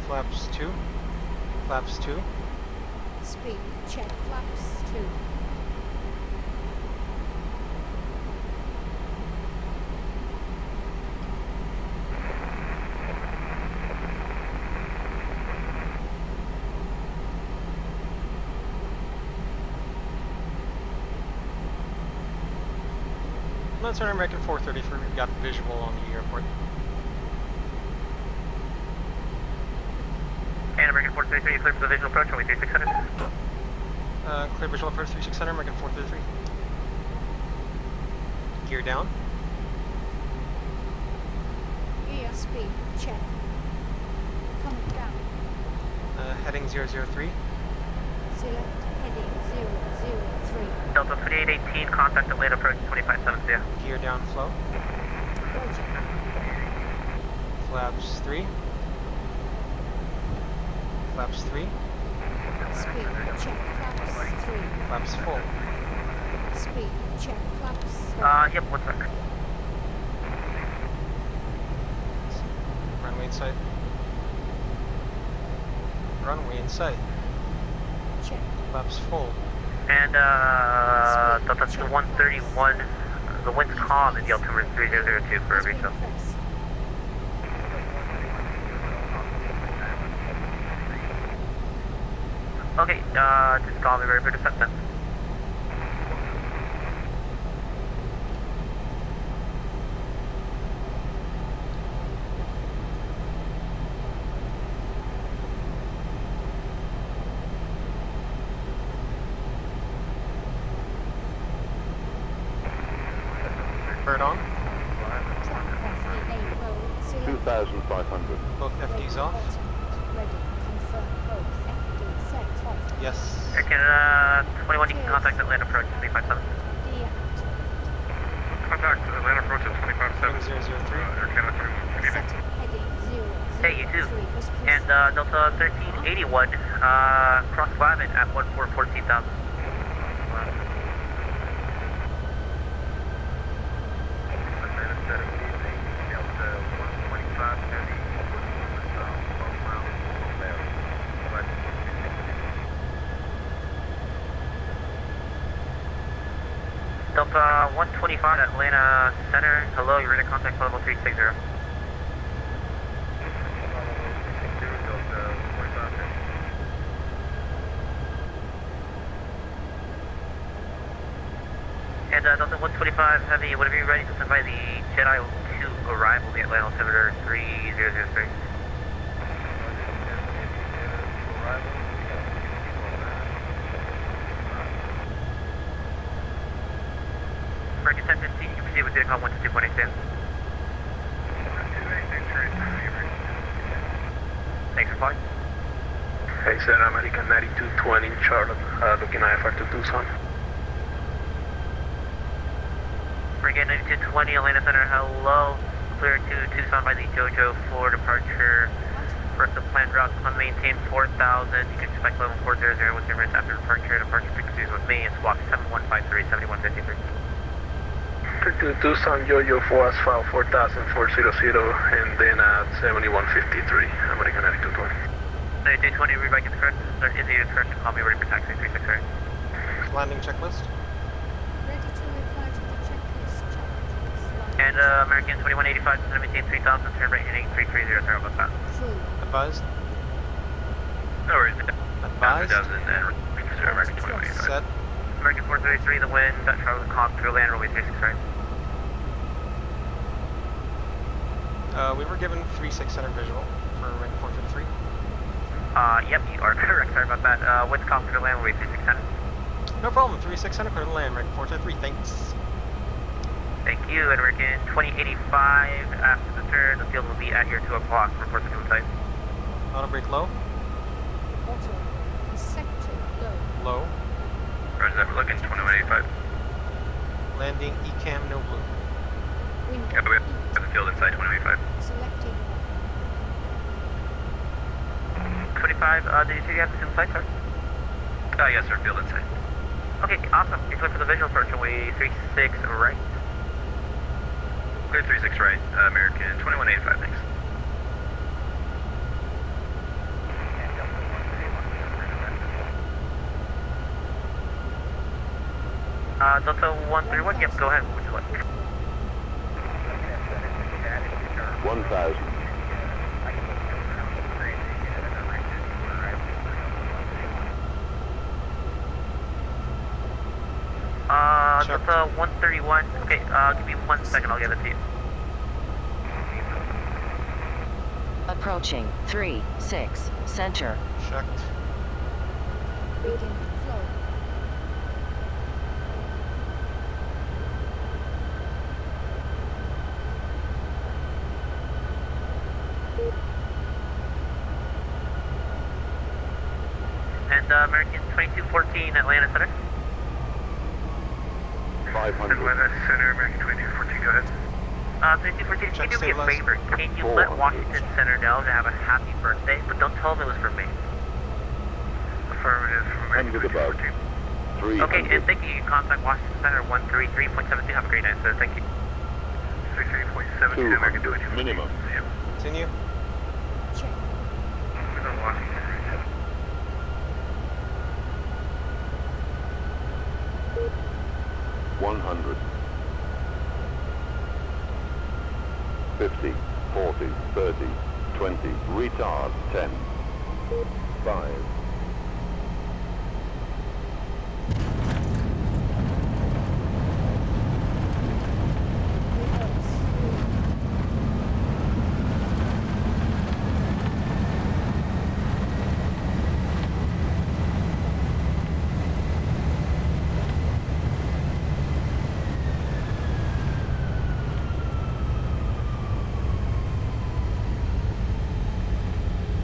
S6: Flaps 2. Flaps 2.
S9: Speed check. Flaps 2.
S6: Let's turn American 433. We've got visual on the airport.
S7: And American 433, you clear for the visual approach, only 3600.
S6: Clear visual approach 3600, American 433. Gear down.
S9: Gear speed, check. Coming down.
S6: Heading 003.
S9: Select heading 003.
S7: Delta 3818, contact Atlanta approach 2570.
S6: Gear down flow.
S9: Roger.
S6: Flaps 3. Flaps 3.
S9: Speed, check. Flaps 3.
S6: Flaps full.
S9: Speed, check. Flaps 4.
S7: Yep, 1 sec.
S6: Runway in sight. Runway in sight.
S9: Check.
S6: Flaps full.
S7: And Delta 131, the wind's calm in the altimeter 3002 for every so. Okay, just call me ready for descent then.
S6: Bird on.
S8: 2,500.
S6: Both FDs off.
S9: Ready. Confirm both FD set off.
S6: Yes.
S7: Air Canada 21, you can contact Atlanta approach 357.
S4: Contact Atlanta approach at 257.
S6: 003.
S4: Air Canada 2.
S9: Set heading 003.
S7: Hey, you too. And Delta 1381, cross Lavin at 14,000. Delta 125 Atlanta Center. Hello, you're ready to contact level 360. And Delta 125 Heavy, whenever you're ready to send by the Jedi 2 arrival, the Atlanta altimeter 3003. American 1015, you can proceed with data call 122.8 stand. Thanks for flying.
S2: Hey, sir, American 9220 Charlotte, looking at Factor A320 Tucson.
S7: American 9220 Atlanta Center, hello. Clear to Tucson by the JoJo for departure. Rest of planned routes on maintain 4,000. You can expect level 400 within minutes after departure. Departure frequencies with me is squawk 7153, 7153.
S2: To Tucson, Jojo for asphalt 4,400 and then at 7153, American 9220.
S7: 9220, read back in the correct. Is the correction, call me ready for taxi 360.
S6: Landing checklist.
S9: Ready to reply to the checklist challenge.
S7: And American 2185, to maintain 3,000, turn right heading 3300, sorry about that.
S9: True.
S6: Advised.
S3: No worries.
S6: Advised.
S3: 2,000 and American 2185.
S6: Set.
S7: American 433, the wind, that Charlotte calm through land, runway 36 right.
S6: We were given 3600 visual for rank 433.
S7: Yep, you are correct, sorry about that. Wind's calm through land, runway 3600.
S6: No problem, 3600 clear to land, rank 433, thanks.
S7: Thank you, and American 2085, after the turn, the field will be at your 2 o'clock, report the field site.
S6: Auto brake low.
S9: Auto. Sector low.
S6: Low.
S3: Roger that, we're looking 2185.
S6: Landing ECAM no blue.
S9: Window.
S3: Yeah, but we have the field inside 2185.
S9: Selecting.
S7: 25, did you say you have the field site, sir?
S3: Yes, sir, field inside.
S7: Okay, awesome. You're clear for the visual approach, runway 36 right.
S3: Clear 36 right, American 2185, thanks.
S7: Delta 131, yep, go ahead, what would you like?
S8: 1,000.
S7: Delta 131, okay, give me 1 second, I'll give it to you.
S13: Approaching 36 center.
S6: Checked.
S9: Begin flow.
S7: And American 2214 Atlanta Center.
S8: 500.
S4: Atlanta Center, American 2214, go ahead.
S7: 2214, can you do me a favor? Can you let Washington Center know to have a happy birthday, but don't tell them it was from me?
S4: Affirmative from American 2214.
S7: Okay, and thank you. You can contact Washington Center 133.72. Have a great night, sir. Thank you.
S4: 68.72, American 2214.
S8: Minimum.
S6: Continue.
S9: Check.
S4: We're on Washington.
S8: 100. 50, 40, 30, 20, retard 10, 5.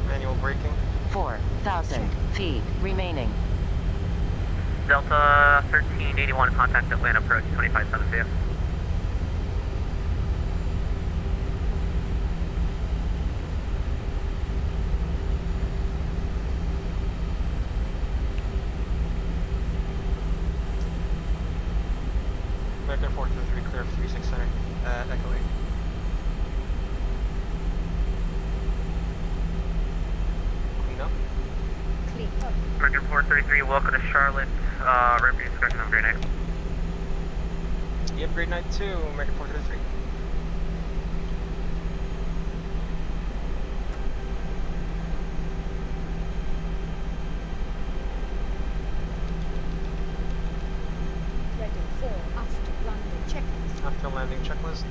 S6: Manual braking.
S13: 4,000 feet remaining.
S7: Delta 1381, contact Atlanta approach 2570.
S6: American 423, clear 36 center. Echo 8. Clean up.
S9: Clean up.
S7: American 433, welcome to Charlotte. Revenue discussion, have a great night.
S6: Yep, great night too, American 433.
S9: Ready for after landing checklist.
S6: After landing checklist.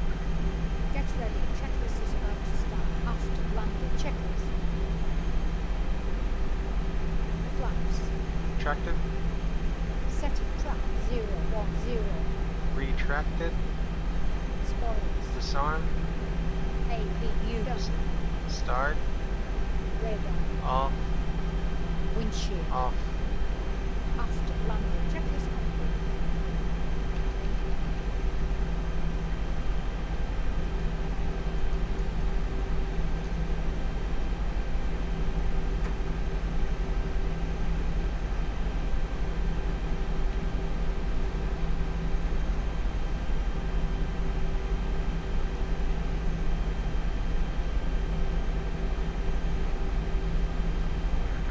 S9: Get ready. Checklist is about to start. After landing checklist. Flaps.
S6: Retracted.
S9: Setting track 010.
S6: Retracted.
S9: Spoilers.
S6: Disarm.
S9: APU done.
S6: Start.
S9: Radar.
S6: Off.
S9: Windshield.
S6: Off.
S9: After landing checklist complete.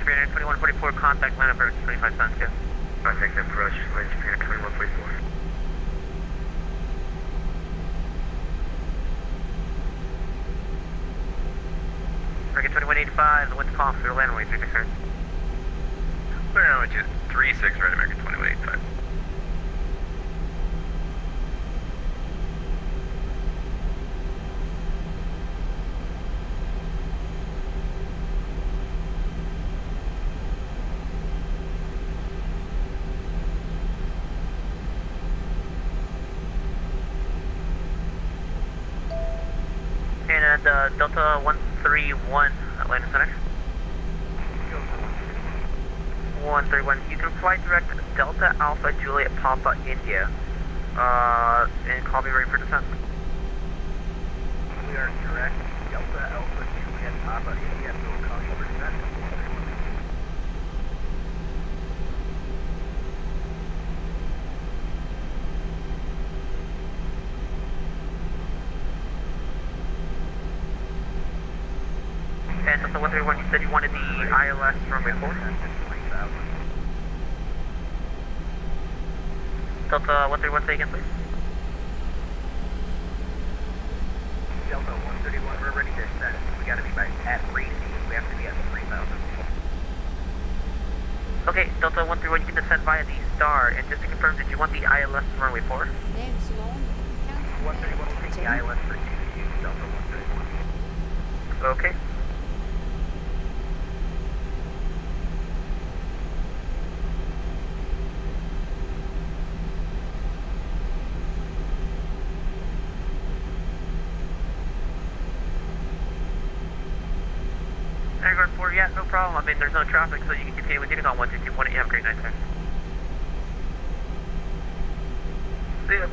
S7: Spirit 2144, contact Atlanta approach 2570.
S4: Contact approach, Spirit 2144.
S7: American 2185, the wind's calm for your landway 36 center.
S3: Well, which is 36 right, American 2185.
S7: And Delta 131, Atlanta Center. 131, you can fly direct Delta Alpha Juliet Papa India, and call me ready for descent.
S11: We are direct Delta Alpha Juliet Papa India, so we'll call you for descent.
S7: And Delta 131, you said you wanted the ILS runway 4? Delta 131, say again, please.
S11: Delta 131, we're ready to set. We gotta be at racing. We have to be at 3,000.
S7: Okay, Delta 131, you can descend via the Star, and just to confirm, did you want the ILS runway 4?
S9: Name's long. Count
S11: 131 will take the ILS for 2 Delta 131.
S7: Okay. Airguard 4, yeah, no problem. I mean, there's no traffic, so you can continue with Unicon 122.8. You have a great night, sir.
S2: See ya.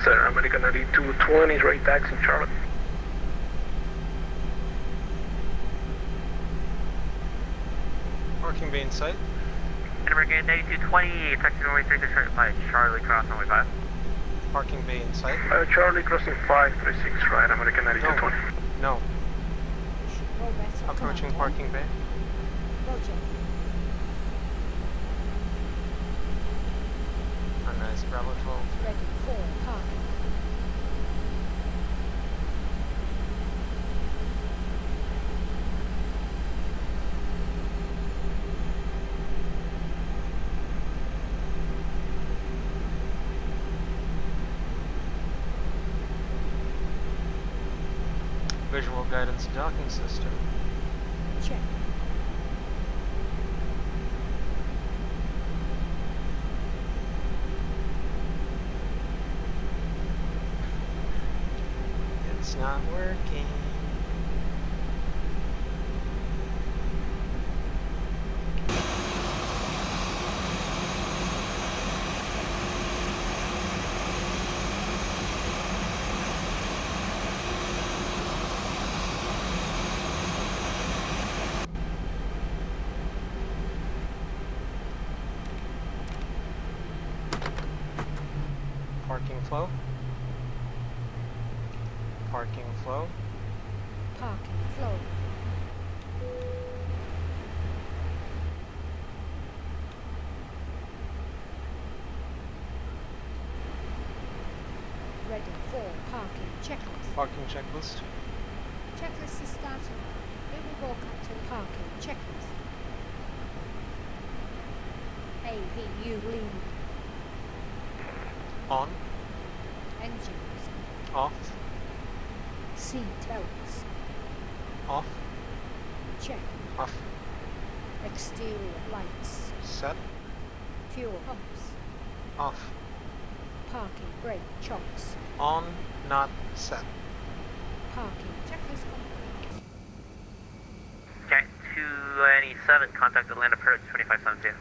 S14: Sir, American 8220 right taxi in Charlotte.
S6: Parking bay in sight.
S7: And American 8220, taxi runway 36 right, Charlie Cross runway 5.
S6: Parking bay in sight.
S14: Charlie crossing 536 right, American 8220.
S6: No.
S9: You should know better.
S6: Approaching
S9: Come on,
S6: parking bay.
S9: Roger.
S6: Oh, nice. Bravo 12.
S9: Ready for parking.
S6: Visual guidance docking system.
S9: Check.
S6: It's not working. Parking flow. Parking flow.
S9: Parking flow. Ready for parking checklist.
S6: Parking checklist.
S9: Checklist is starting. Here we walk up to parking checklist. AVU lead.
S6: On.
S9: Engines.
S6: Off.
S9: Seat belts.
S6: Off.
S9: Check.
S6: Off.
S9: Exterior lights.
S6: Set.
S9: Fuel pumps.
S6: Off.
S9: Parking brake chocks.
S6: On. Not set.
S9: Parking checklist complete.
S7: Okay, 297, contact Atlanta Perch 2572.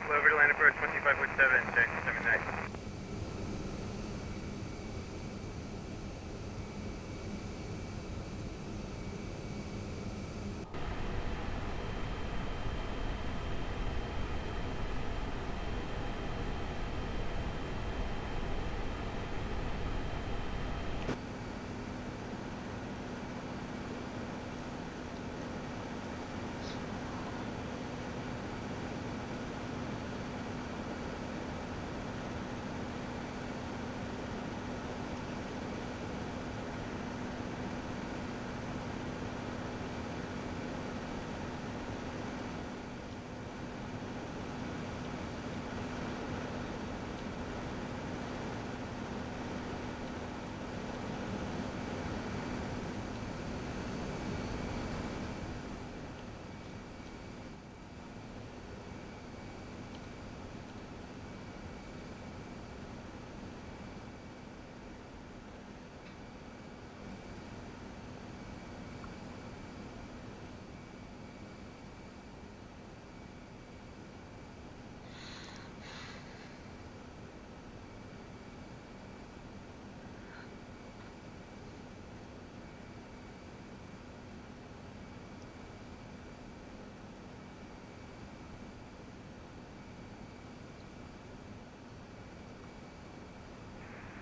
S11: Over to Atlanta Perch 25.7, check 79.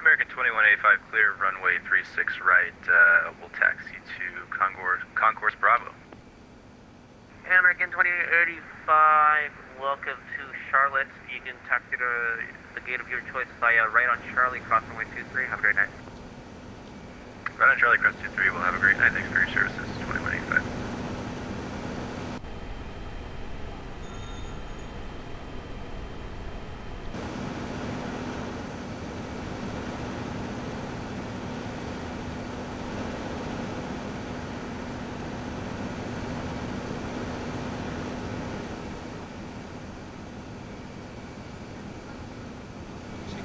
S3: American 2185, clear runway 36 right. We'll taxi to Concourse Bravo.
S7: American 2885, welcome to Charlotte. You can taxi to the gate of your choice via right on Charlie, cross runway 23. Have a great night.
S3: Right on Charlie, cross 23. We'll have a great night. Thanks for your services. 2185.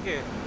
S6: Yeah.